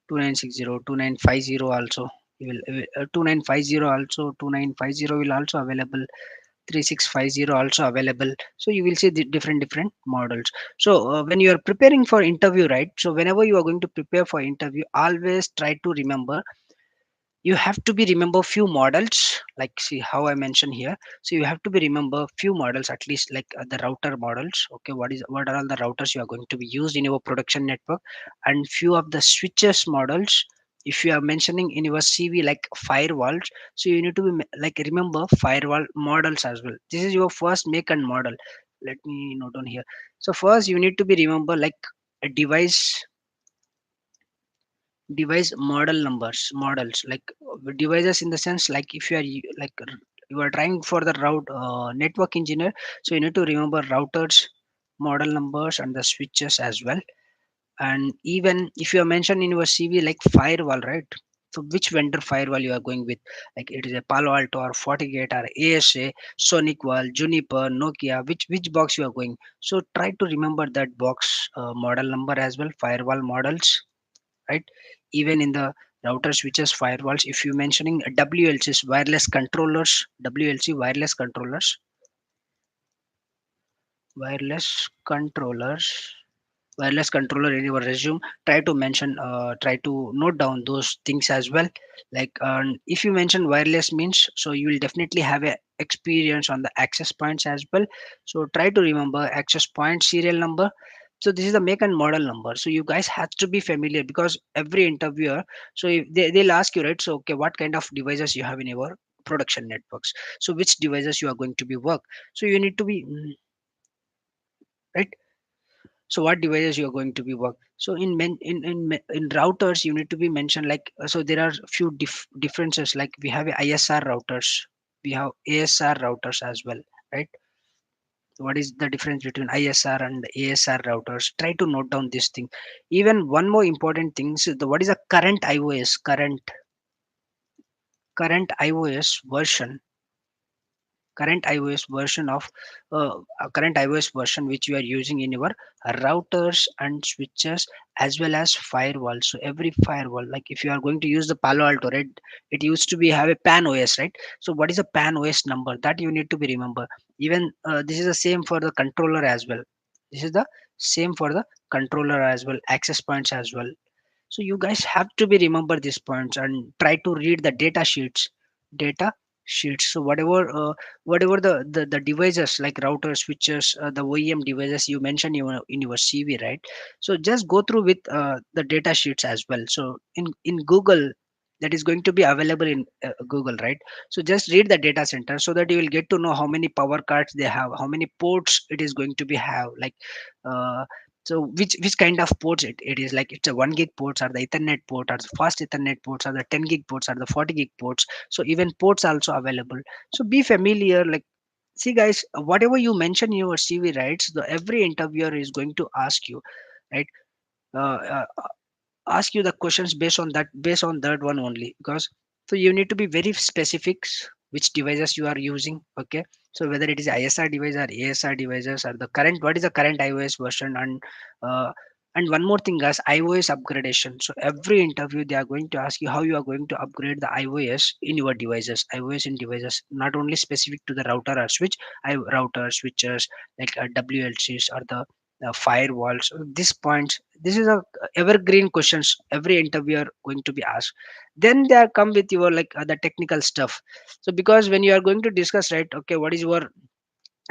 2960, 2950 also. You will 2950 also, 2950 will also available, 3650 also available. So you will see the different models. So when you are preparing for interview, right? So whenever you are going to prepare for interview, always try to remember, you have to be remember few models, like see how I mentioned here. So you have to be remember few models, at least, like the router models. Okay, what are all the routers you are going to be used in your production network, and few of the switches models. If you are mentioning in your CV like firewalls, so you need to be like remember firewall models as well. This is your first make and model. Let me note down here. So first you need to be remember like a device model numbers models, like devices, in the sense like if you are like you are trying for the route network engineer, so you need to remember routers model numbers and the switches as well. And even if you are mentioned in your CV like firewall, right? So which vendor firewall you are going with, like it is a Palo Alto or FortiGate or ASA, SonicWall, Juniper, Nokia, which box you are going. So try to remember that box model number as well, firewall models, right? Even in the router switches firewalls, if you mentioning WLCs, wireless controllers, WLC wireless controllers wireless controller in your resume, try to mention, try to note down those things as well. Like if you mention wireless means, so you will definitely have a experience on the access points as well. So try to remember access point serial number. So this is the make and model number, so you guys have to be familiar, because every interviewer, so if they'll ask you, right? So okay, what kind of devices you have in your production networks, so which devices you are going to be work. So you need to be right. So what devices you are going to be work. So in routers you need to be mentioned, like so there are few differences, like we have a ISR routers, we have ASR routers as well, right? What is the difference between ISR and ASR routers? Try to note down this thing. Even one more important thing is what is a current iOS version, current iOS version which you are using in your routers and switches, as well as firewall. So every firewall, like if you are going to use the Palo Alto, right? It used to be have a PAN OS, right? So what is a PAN OS number, that you need to be remember. Even this is the same for the controller as well. This is the same for the controller as well, access points as well. So you guys have to be remember these points and try to read the data sheets. So whatever the devices like routers, switches, the OEM devices you mentioned in your CV, right? So just go through with the data sheets as well. So in Google, that is going to be available in Google, right? So just read the data center, so that you will get to know how many power cards they have, how many ports it is going to be have, like uh, so which kind of ports it is, like it's a 1 gig ports, or the ethernet port, or the fast ethernet ports, or the 10 gig ports, or the 40 gig ports. So even ports also available. So be familiar, like see guys, whatever you mention in your CV, right? So every interviewer is going to ask you, right? uh, uh, Ask you the questions based on that one only, because so you need to be very specific which devices you are using. Okay, so whether it is ISR device or ASR devices, or the current, what is the current iOS version. Uh, and one more thing, guys, iOS upgradation. So every interview they are going to ask you how you are going to upgrade the iOS in your devices, iOS in devices, not only specific to the router or switch. Router switches, like WLCs, or the firewalls. This point, this is a evergreen questions every interviewer going to be asked. Then they are come with your like the technical stuff. So because when you are going to discuss, right? Okay, what is your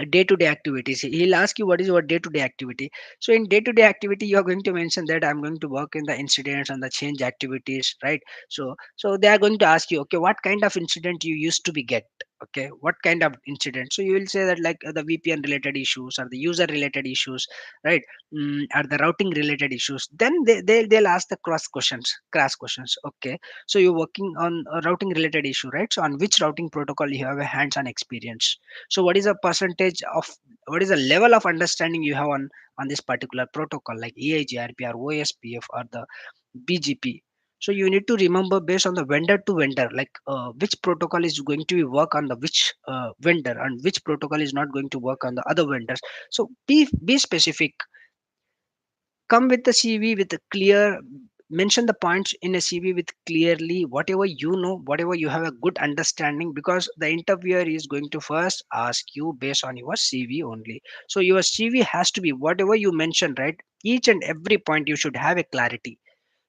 day-to-day activities, he'll ask you what is your day-to-day activity. So in day-to-day activity you are going to mention that I'm going to work in the incidents and the change activities, right? So they are going to ask you, okay, what kind of incident you used to be get. Okay, what kind of incident? So you will say that like the VPN related issues, or the user related issues, right? Or the routing related issues. Then they'll ask the cross questions. Okay, so you're working on a routing related issue, right? So on which routing protocol you have a hands-on experience. So what is a percentage of, what is the level of understanding you have on this particular protocol, like EIGRP or OSPF or the BGP. So you need to remember based on the vendor to vendor, like which protocol is going to work on the which vendor, and which protocol is not going to work on the other vendors. So be specific. Come with the CV with a clear, mention the points in a CV with clearly whatever you know, whatever you have a good understanding, because the interviewer is going to first ask you based on your CV only. So your CV has to be whatever you mentioned, right? Each and every point you should have a clarity.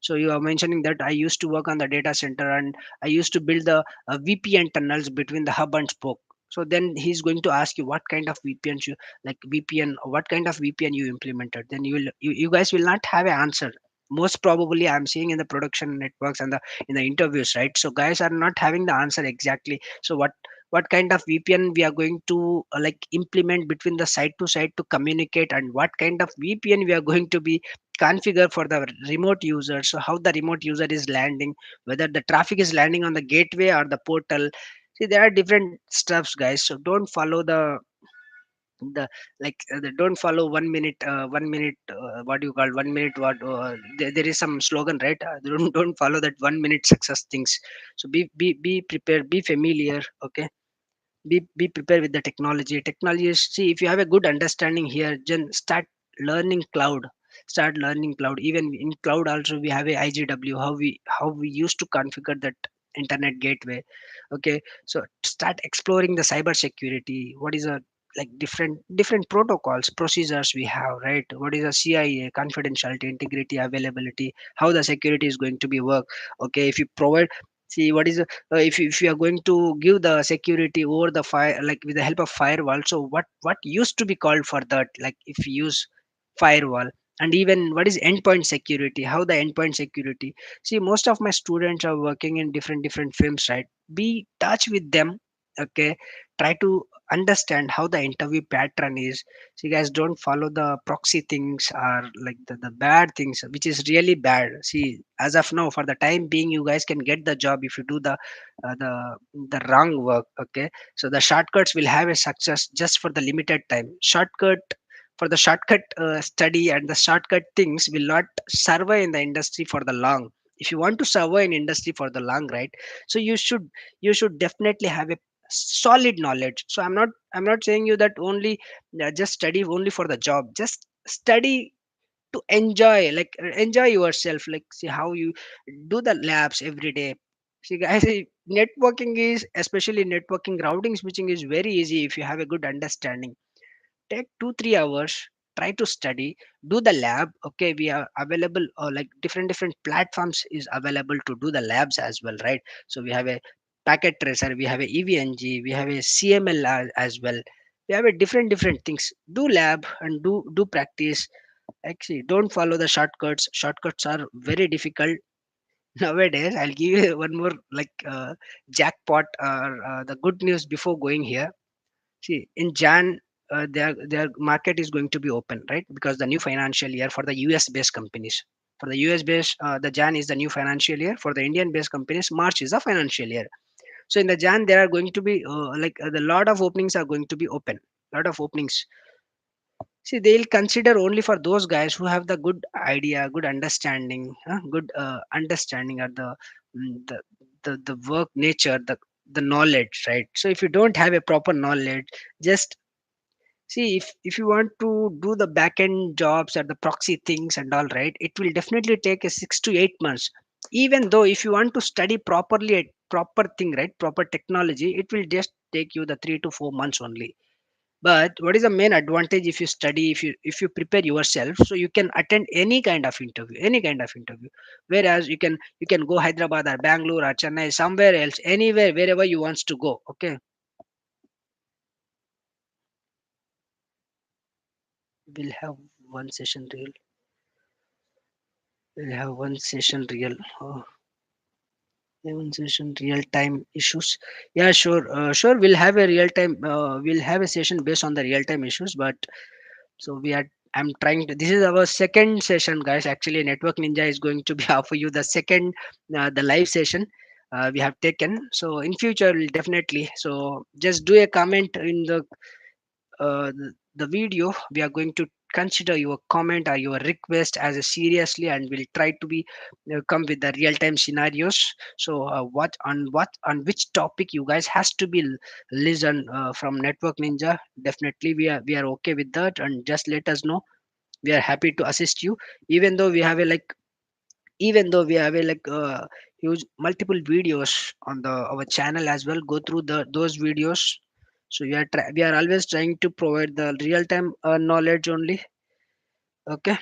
So you are mentioning that I used to work on the data center and I used to build the VPN tunnels between the hub and spoke. So then he's going to ask you what kind of VPNs you, like VPN, what kind of VPN you implemented. Then you guys will not have an answer. Most probably, I'm seeing in the production networks and the in the interviews, right? So guys are not having the answer exactly. So what kind of VPN we are going to like implement between the site to site to communicate, and what kind of VPN we are going to be configure for the remote user. So how the remote user is landing, whether the traffic is landing on the gateway or the portal. See, there are different stuffs, guys. So don't follow the don't follow 1 minute 1 minute what do you call 1 minute what there is some slogan, right? Don't follow that 1 minute success things. So be prepared, be familiar, okay? Be prepared with the technology is, see, if you have a good understanding here, then learning cloud start learning cloud. Even in cloud also we have a IGW, how we used to configure that internet gateway. Okay, so start exploring the cyber security. What is a, like, different protocols, procedures we have, right? What is a CIA, confidentiality, integrity, availability, how the security is going to be work. Okay, if you provide, see what is if you are going to give the security over the fire, like with the help of firewall. So what used to be called for that, like if you use firewall. And even what is endpoint security, how the endpoint security. See, most of my students are working in different firms, right? Be touch with them, okay? Try to understand how the interview pattern is. So you guys don't follow the proxy things, or like the bad things, which is really bad. See, as of now, for the time being, you guys can get the job if you do uh, the the wrong work, okay? So the shortcuts will have a success just for the limited time. Shortcut study and the shortcut things will not survive in the industry for the long. If you want to survive in industry for the long, right? So you should definitely have a solid knowledge. So I'm not saying you that only just study only for the job. Just study to enjoy, like enjoy yourself, like see how you do the labs every day. See guys, networking is, especially networking, routing, switching is very easy if you have a good understanding. Take 2 3 hours, try to study, do the lab. Okay, we are available, like different platforms is available to do the labs as well, right? So we have a packet tracer, we have a evng, we have a cml as well. We have a different things. Do lab and do practice. Actually, don't follow the shortcuts. Shortcuts are very difficult nowadays. I'll give you one more, like jackpot or the good news before going here. See, in Jan, their market is going to be open, right? Because the new financial year for the US based companies. For the US based, the Jan is the new financial year. For the Indian based companies, March is the financial year. So in the Jan, there are going to be the lot of openings are going to be open. Lot of openings. See, they'll consider only for those guys who have the good idea, good understanding, good understanding of the work nature, the knowledge, right? So if you don't have a proper knowledge, just see, if you want to do the back end jobs or the proxy things and all, right, it will definitely take a 6 to 8 months. Even though if you want to study properly a proper thing, right, proper technology, it will just take you the 3 to 4 months only. But what is the main advantage if you study, if you prepare yourself, so you can attend any kind of interview. Whereas you can go Hyderabad or Bangalore or Chennai, somewhere else, anywhere, wherever you wants to go. Okay, we'll have one session real. We'll have one session real. Oh, one session real time issues. Yeah, sure, sure. We'll have a real time. We'll have a session based on the real time issues. But so we are. I'm trying to. This is our second session, guys. Actually, Network Ninja is going to be offer you the second, the live session. We have taken. So in future, we'll definitely. So just do a comment in the video. We are going to consider your comment or your request as a seriously, and we'll try to be come with the real time scenarios. So what on which topic you guys has to be listen from Network Ninja. Definitely we are okay with that, and just let us know. We are happy to assist you, even though we have a like even though we have a huge multiple videos on the our channel as well. Go through those videos. So we are always trying to provide the real time knowledge only. Okay.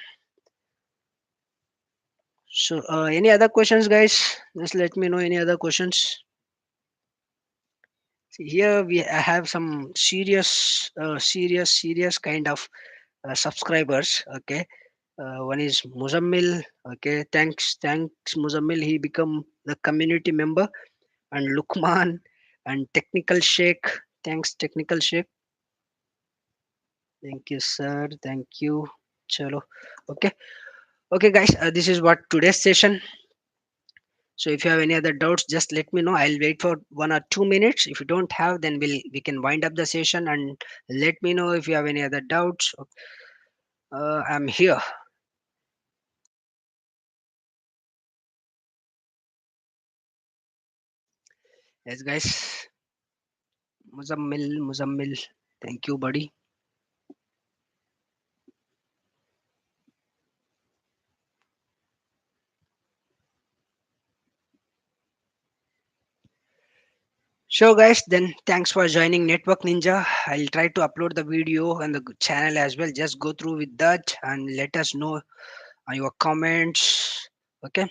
So any other questions, guys? Just let me know any other questions. See, here I have some serious kind of subscribers. Okay. One is Muzammil. Okay, thanks Muzammil. He become the community member. And Lukman and Technical Sheikh. Thanks, Technical Sheikh. Thank you, sir. Thank you. Chalo. Okay. Okay, guys. This is what today's session. So if you have any other doubts, just let me know. I'll wait for 1 or 2 minutes. If you don't have, then we can wind up the session, and let me know if you have any other doubts. I'm here. Yes, guys. Muzammil. Thank you, buddy. So guys, then thanks for joining Network Ninja. I'll try to upload the video on the channel as well. Just go through with that and let us know your comments. Okay.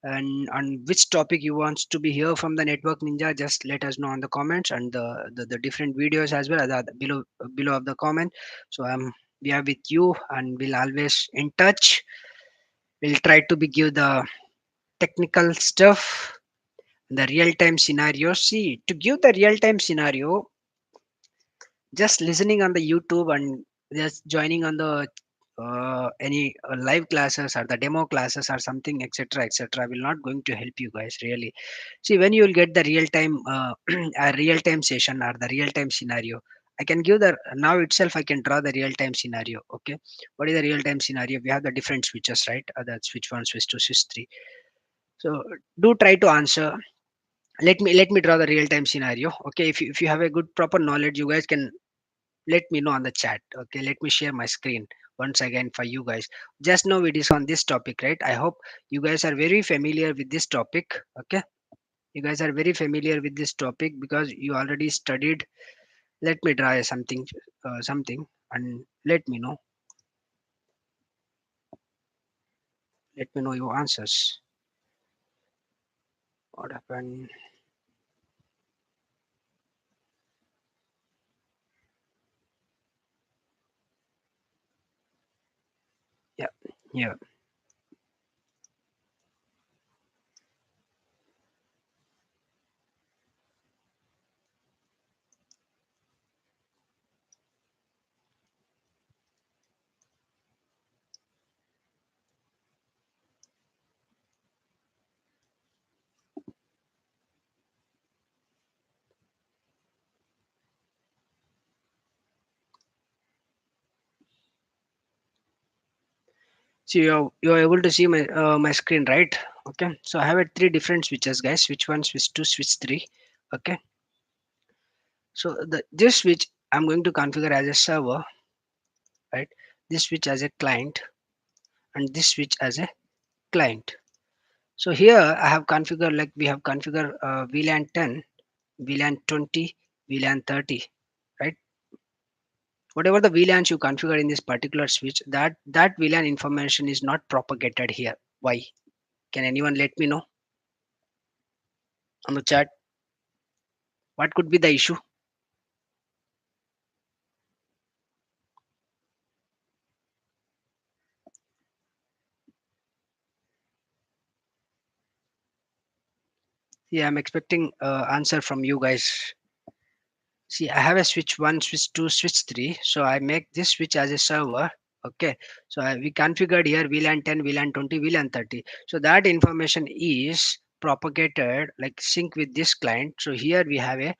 And on which topic you want to be here from the Network Ninja, just let us know on the comments, and the different videos as well as below of the comment. So we are with you, and we'll always in touch. We'll try to be give the technical stuff, the real time scenario. See, to give the real time scenario, just listening on the YouTube and just joining on the any live classes or the demo classes or something, etc., will not going to help you guys really. See, when you will get the real time a real time session or the real time scenario, I can give the now itself. I can draw the real time scenario. Okay, what is the real time scenario? We have the different switches, right? That's switch one, switch two, switch three. So do try to answer. Let me draw the real time scenario. Okay, if you have a good proper knowledge, you guys can let me know on the chat. Okay, let me share my screen once again for you guys. Just know it is on this topic, right? I hope you guys are very familiar with this topic. Okay, you guys are very familiar with this topic because you already studied. Let me draw something and let me know your answers. What happened? Yeah, yeah. So you're able to see my screen, right? Okay, so I have three different switches, guys. Switch one, switch two, switch three. Okay, so this switch I'm going to configure as a server, right? This switch as a client, and this switch as a client. So here I have configured, like we have configured VLAN 10, VLAN 20, VLAN 30, right? Whatever the VLANs you configure in this particular switch, that VLAN information is not propagated here. Why? Can anyone let me know on the chat? What could be the issue? Yeah, I'm expecting answer from you guys. See, I have a switch one, switch two, switch three. So I make this switch as a server. Okay. So we configured here VLAN 10, VLAN 20, VLAN 30. So that information is propagated like sync with this client. So here we have a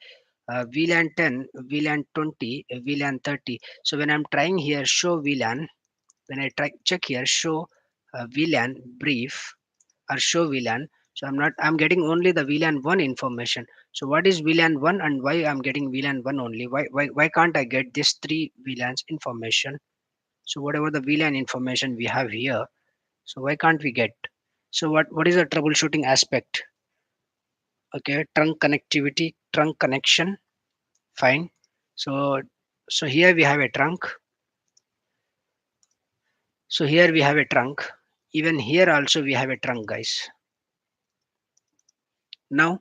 VLAN 10, VLAN 20, VLAN 30. So when I'm trying here show VLAN, when I try check here show VLAN brief or show VLAN, so I'm getting only the VLAN 1 information. So what is VLAN 1 and why I'm getting VLAN 1 only? Why can't I get this three VLANs information? So whatever the VLAN information we have here, so why can't we get? So what is the troubleshooting aspect? Okay, trunk connectivity, trunk connection, fine. So here we have a trunk. So here we have a trunk. Even here also we have a trunk, guys. Now,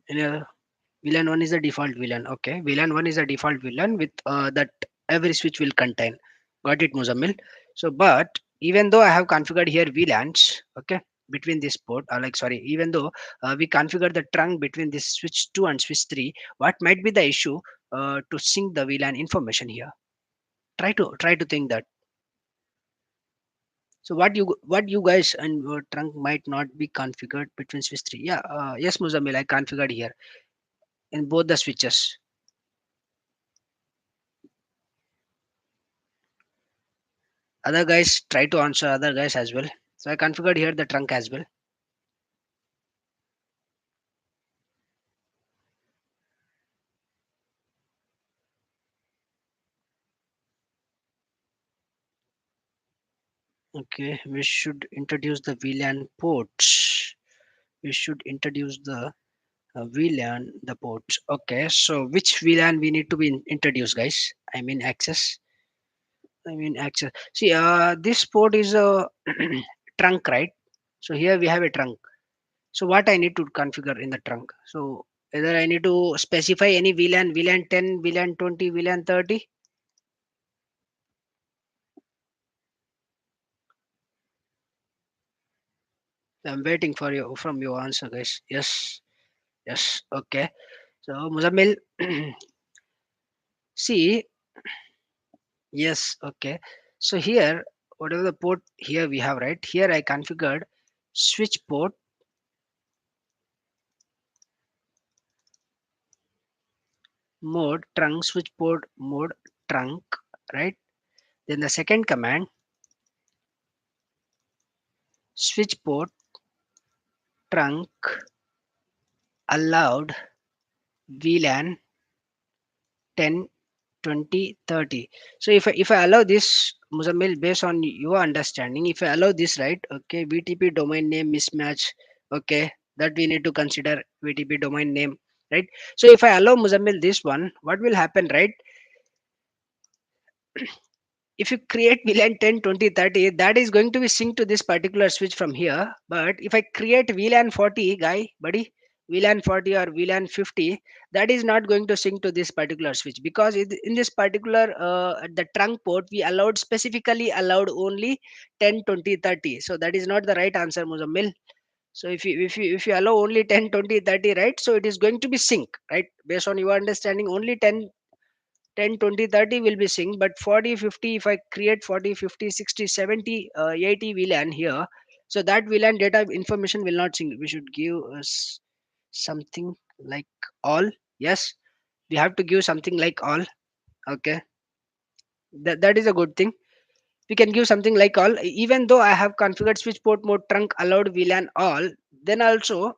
in a VLAN 1 is the default VLAN. Okay, VLAN 1 is the default VLAN with that every switch will contain. Got it, Muzammil? So, but even though I have configured here VLANs, okay, between this port, like sorry, even though we configure the trunk between this switch 2 and switch 3, what might be the issue to sync the VLAN information here? Try to think that. So what you guys and your trunk might not be configured between switch 3. Yeah, yes, Muzammil, I configured here in both the switches. Other guys try to answer other guys as well. So I configured here the trunk as well. Okay, we should introduce the VLAN ports. We should introduce the VLAN the ports. Okay, so which VLAN we need to be introduced, guys? I mean access. I mean access. See, this port is a trunk, right? So here we have a trunk. So what I need to configure in the trunk? So either I need to specify any VLAN, VLAN 10, VLAN 20, VLAN 30. I'm waiting for you from your answer, guys. Yes, yes, okay. So Muzammil, see, yes, okay. So here, whatever the port here we have, right? Here I configured switch port mode trunk switch port mode trunk, right? Then the second command switch port trunk allowed VLAN 10, 20, 30. So if I allow this, Muzammil, based on your understanding, if I allow this, right? Okay, VTP domain name mismatch. Okay, that we need to consider VTP domain name, right? So if I allow Muzammil this one, what will happen, right? If you create VLAN 10, 20, 30, that is going to be synced to this particular switch from here. But if I create VLAN 40, guy, buddy, VLAN 40 or VLAN 50, that is not going to sync to this particular switch because in this particular the trunk port we allowed specifically allowed only 10, 20, 30. So that is not the right answer, Muzammil. So if you allow only 10, 20, 30, right? So it is going to be sync, right? Based on your understanding, only 10, 20, 30 will be synced, but 40, 50, if I create 40, 50, 60, 70, 80 VLAN here, so that VLAN data information will not sync. We should give us something like all. Yes, we have to give something like all. Okay, that is a good thing. We can give something like all, even though I have configured switch port mode trunk allowed VLAN all, then also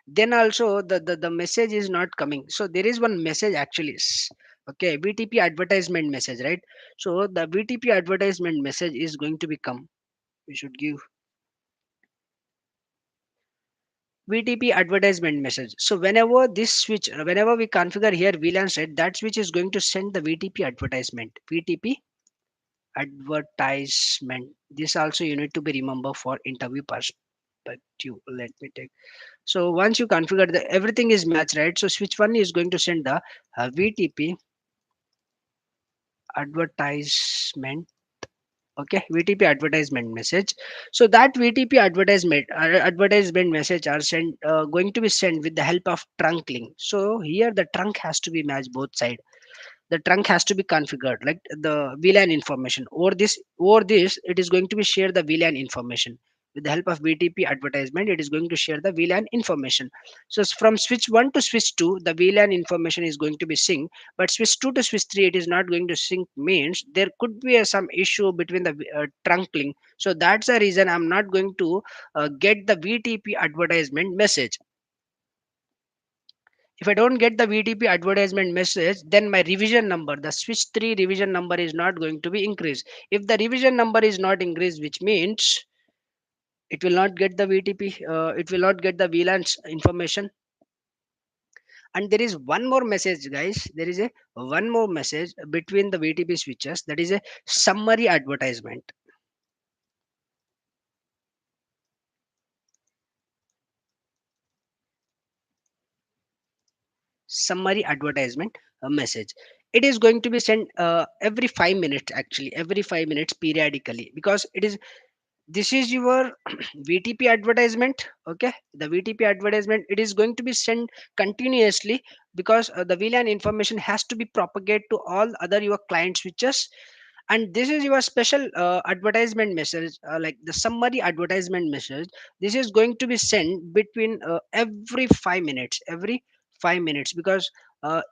then also the message is not coming. So there is one message actually. Okay, VTP advertisement message, right? So the VTP advertisement message is going to become, we should give VTP advertisement message. So whenever this switch, whenever we configure here VLAN set, that switch is going to send the VTP advertisement. VTP advertisement. This also you need to be remember for interview perspective. Let me take. So once you configure the everything is matched, right? So switch one is going to send the VTP advertisement. Okay, VTP advertisement message. So that VTP advertisement message are sent going to be sent with the help of trunk link. So here the trunk has to be matched both side. The trunk has to be configured like the VLAN information. Over this it is going to be share the VLAN information. with the help of VTP advertisement, it is going to share the VLAN information. So from switch 1 to switch 2, the VLAN information is going to be synced, but switch 2 to switch 3, it is not going to sync, means there could be some issue between the trunk link. So that's the reason I'm not going to get the VTP advertisement message. If I don't get the VTP advertisement message, then my revision number, the switch 3 revision number, is not going to be increased. If the revision number is not increased, which means it will not get the VTP, it will not get the VLAN's information. And there is one more message, guys. There is a one more message between the VTP switches, that is a summary advertisement. Summary advertisement message. It is going to be sent every 5 minutes, actually, every 5 minutes periodically, because it is, this is your VTP advertisement. Okay, the VTP advertisement, it is going to be sent continuously, because the VLAN information has to be propagated to all other your client switches. And this is your special advertisement message, like the summary advertisement message. This is going to be sent between every 5 minutes, every 5 minutes, because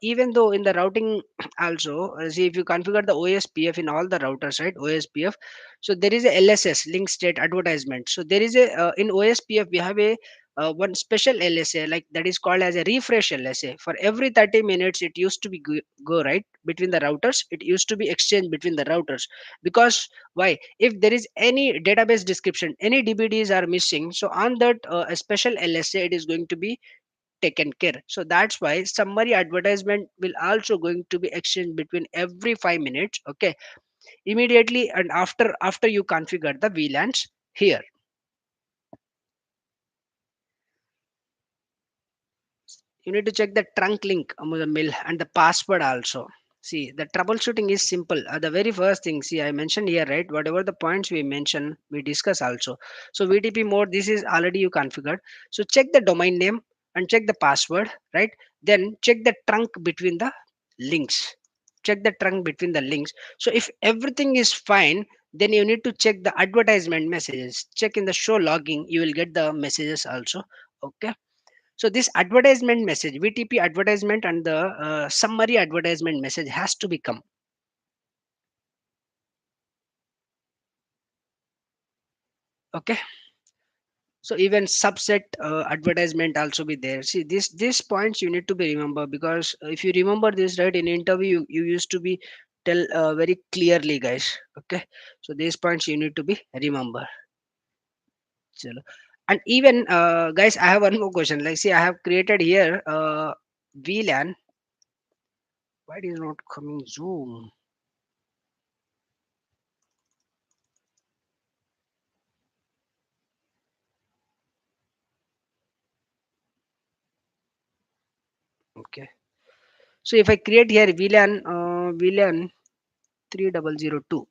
even though in the routing also, see, if you configure the OSPF in all the routers, right, OSPF, so there is a LSS, link state advertisement. So there is a in OSPF we have a one special LSA, like that is called as a refresh LSA. For every 30 minutes it used to be go right between the routers, it used to be exchanged between the routers. Because why, if there is any database description, any DBDs are missing, so on that a special LSA, it is going to be taken care. So that's why summary advertisement will also going to be exchanged between every 5 minutes. Okay, immediately and after you configure the VLANs here. You need to check the trunk link the mail and the password also. See, the troubleshooting is simple. The very first thing, see, I mentioned here, right, whatever the points we mentioned, we discuss also. So VTP mode, this is already you configured. So check the domain name and check the password, right? Then check the trunk between the links. Check the trunk between the links. So if everything is fine, then you need to check the advertisement messages. Check in the show logging, you will get the messages also. Okay, so this advertisement message, VTP advertisement and the summary advertisement message has to become. Okay, so even subset advertisement also be there. See, this these points you need to be remember, because if you remember this, right, in interview you used to be tell very clearly, guys. Okay, so these points you need to be remember. Chalo. And even guys, I have one more question. Like, see, I have created here VLAN. Why it is not coming Zoom? Okay. So if I create here VLAN 3002,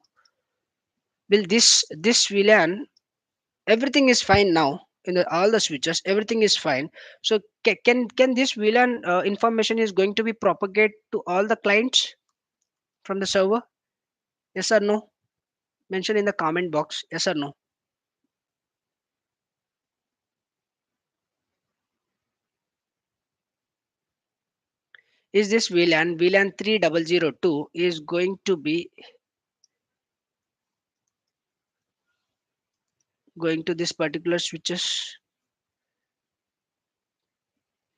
will this VLAN, everything is fine now in all the switches, everything is fine. So can this VLAN information is going to be propagate to all the clients from the server? Yes or no? Mention in the comment box. Yes or no? Is this VLAN 3002 is going to be going to this particular switches?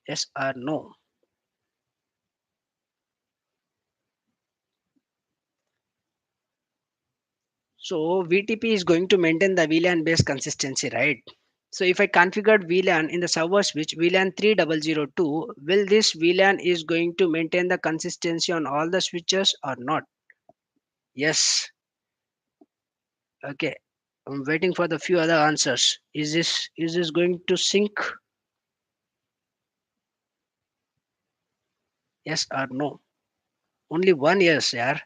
Yes or no? So VTP is going to maintain the VLAN based consistency, right? So if I configured VLAN in the server switch VLAN 3002, will this VLAN is going to maintain the consistency on all the switches or not? Yes. Okay. I'm waiting for the few other answers. Is this going to sync? Yes or no? Only one yes, yeah.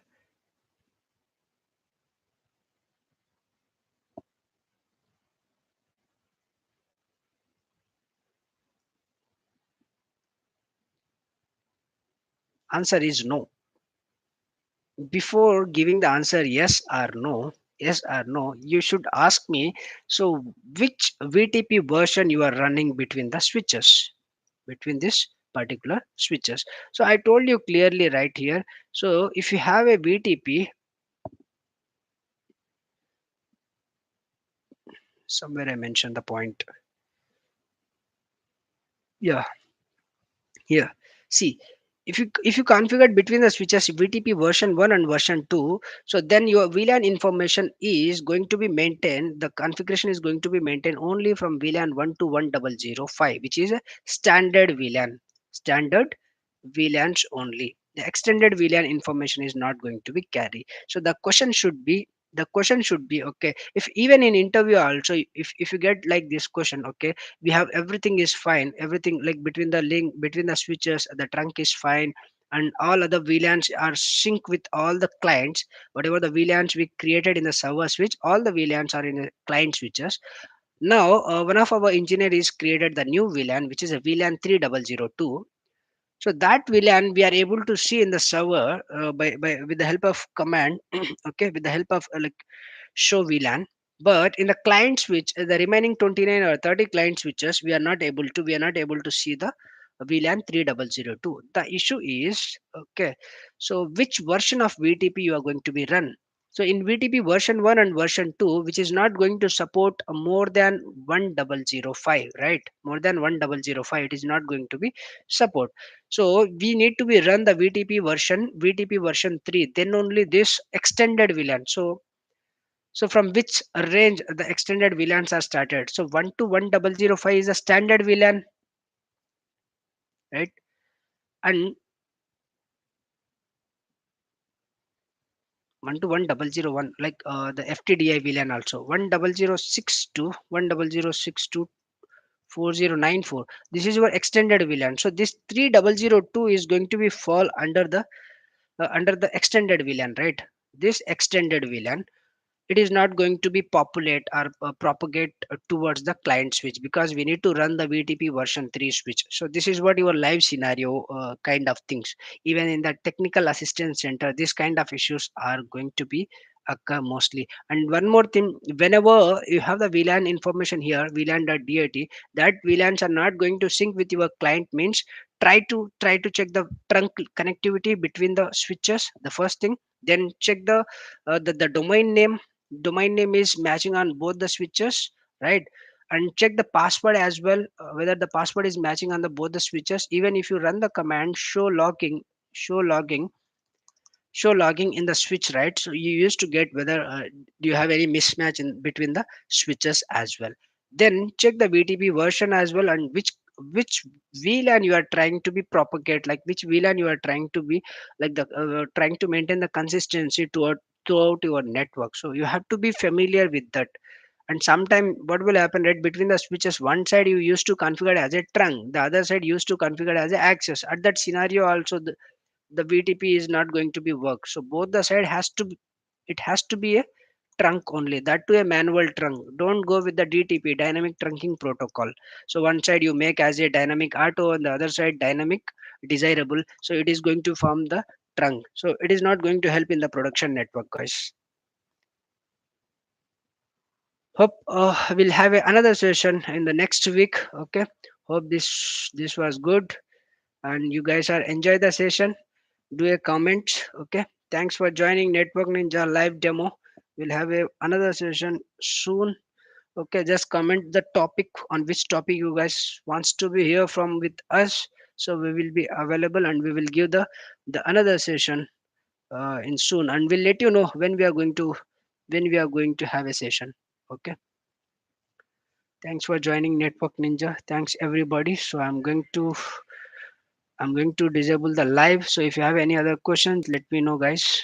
Answer is no. Before giving the answer yes or no, yes or no, you should ask me, so which VTP version you are running between the switches, between this particular switches. So I told you clearly right here. So if you have a VTP, somewhere I mentioned the point. Yeah, here, see, if you configure between the switches VTP version 1 and version 2, so then your VLAN information is going to be maintained. The configuration is going to be maintained only from VLAN 1 to 1005, which is a standard VLAN. Standard VLANs only. The extended VLAN information is not going to be carried. So the question should be okay. If even in interview also, if you get like this question, okay, we have everything is fine, everything like between the link between the switches, the trunk is fine, and all other VLANs are sync with all the clients. Whatever the VLANs we created in the server switch, all the VLANs are in the client switches. Now one of our engineers created the new VLAN, which is a VLAN 3002. So that VLAN we are able to see in the server by with the help of command. Okay, with the help of like show VLAN. But in the client switch, the remaining 29 or 30 client switches, we are not able to see the VLAN 3002. The issue is, okay, so which version of VTP you are going to be run? So in VTP version 1 and version 2, which is not going to support more than 1005, right? More than 1005, it is not going to be support. So we need to be run the VTP version 3, then only this extended VLAN. So from which range the extended VLANs are started? So 1 to 1005 is a standard VLAN, right? And 1 to 1001, like the FTDI VLAN also. 1006 to 1006 4094. This is your extended VLAN. So this 3002 is going to be fall under the extended VLAN, right? This extended VLAN, it is not going to be populate or propagate towards the client switch, because we need to run the VTP version 3 switch. So this is what your live scenario kind of things. Even in the technical assistance center, this kind of issues are going to be occur mostly. And one more thing, whenever you have the VLAN information here, vlan.dat, that VLANs are not going to sync with your client, means try to check the trunk connectivity between the switches, the first thing. Then check the domain name is matching on both the switches, right? And check the password as well, whether the password is matching on the both the switches. Even if you run the command show logging show logging in the switch, right? So you used to get whether do you have any mismatch in between the switches as well. Then check the VTP version as well, and which VLAN you are trying to be propagate, like which VLAN you are trying to be like the trying to maintain the consistency throughout your network. So you have to be familiar with that. And sometime what will happen, right, between the switches, one side you used to configure as a trunk, the other side used to configure as a access. At that scenario also, the VTP is not going to be work. So both the side it has to be a trunk only, that to a manual trunk. Don't go with the DTP, dynamic trunking protocol. So one side you make as a dynamic auto and the other side dynamic desirable, so it is going to form the trunk. So it is not going to help in the production network, guys. Hope we'll have another session in the next week. Okay, hope this was good and you guys are enjoy the session. Do a comment. Okay, thanks for joining Network Ninja live demo. We'll have another session soon. Okay, just comment the topic, on which topic you guys wants to be here from with us. So we will be available and we will give the another session in soon, and we'll let you know when we are going to have a session. Okay, thanks for joining Network Ninja. Thanks everybody. So I'm going to disable the live. So if you have any other questions, let me know, guys.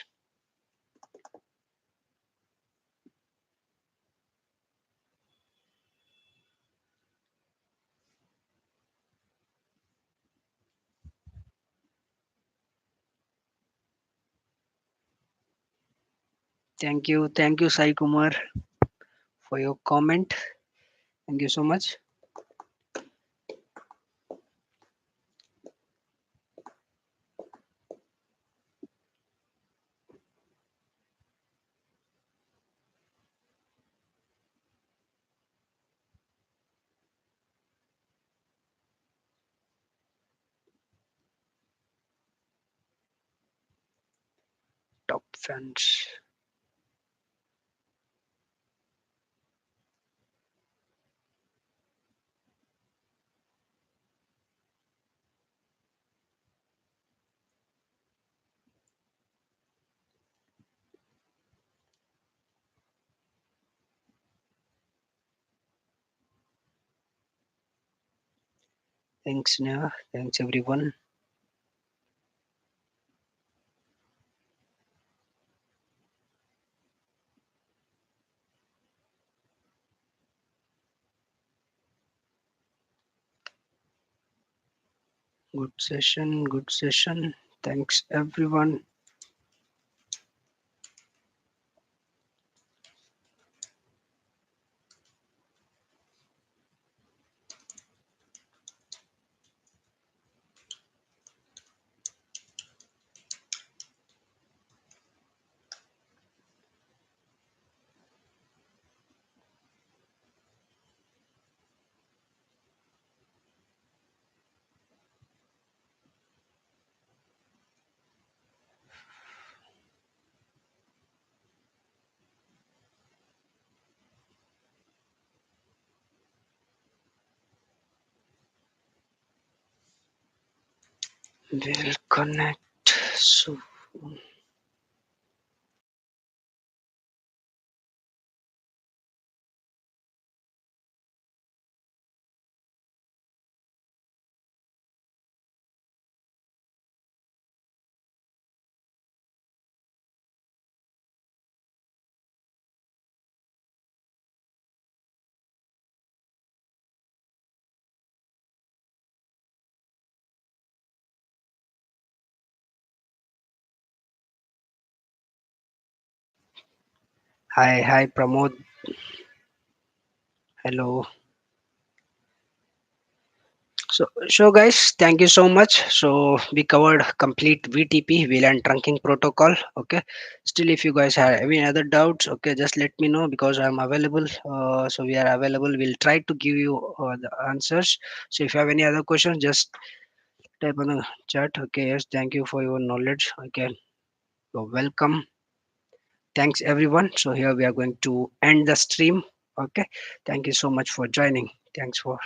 Thank you, Sai Kumar, for your comment. Thank you so much. top fans. Thanks, Neha. Thanks, everyone. Good session. Good session. Thanks, everyone. We'll connect soon. Hi, hi, Pramod. Hello. So guys, thank you so much. So we covered complete VTP, VLAN trunking protocol. Okay. Still, if you guys have any other doubts, okay, just let me know because I'm available. So we are available. We'll try to give you the answers. So if you have any other questions, just type on the chat. Okay. Yes. Thank you for your knowledge. Okay. So welcome. Thanks everyone. So here we are going to end the stream. Okay. Thank you so much for joining. Thanks for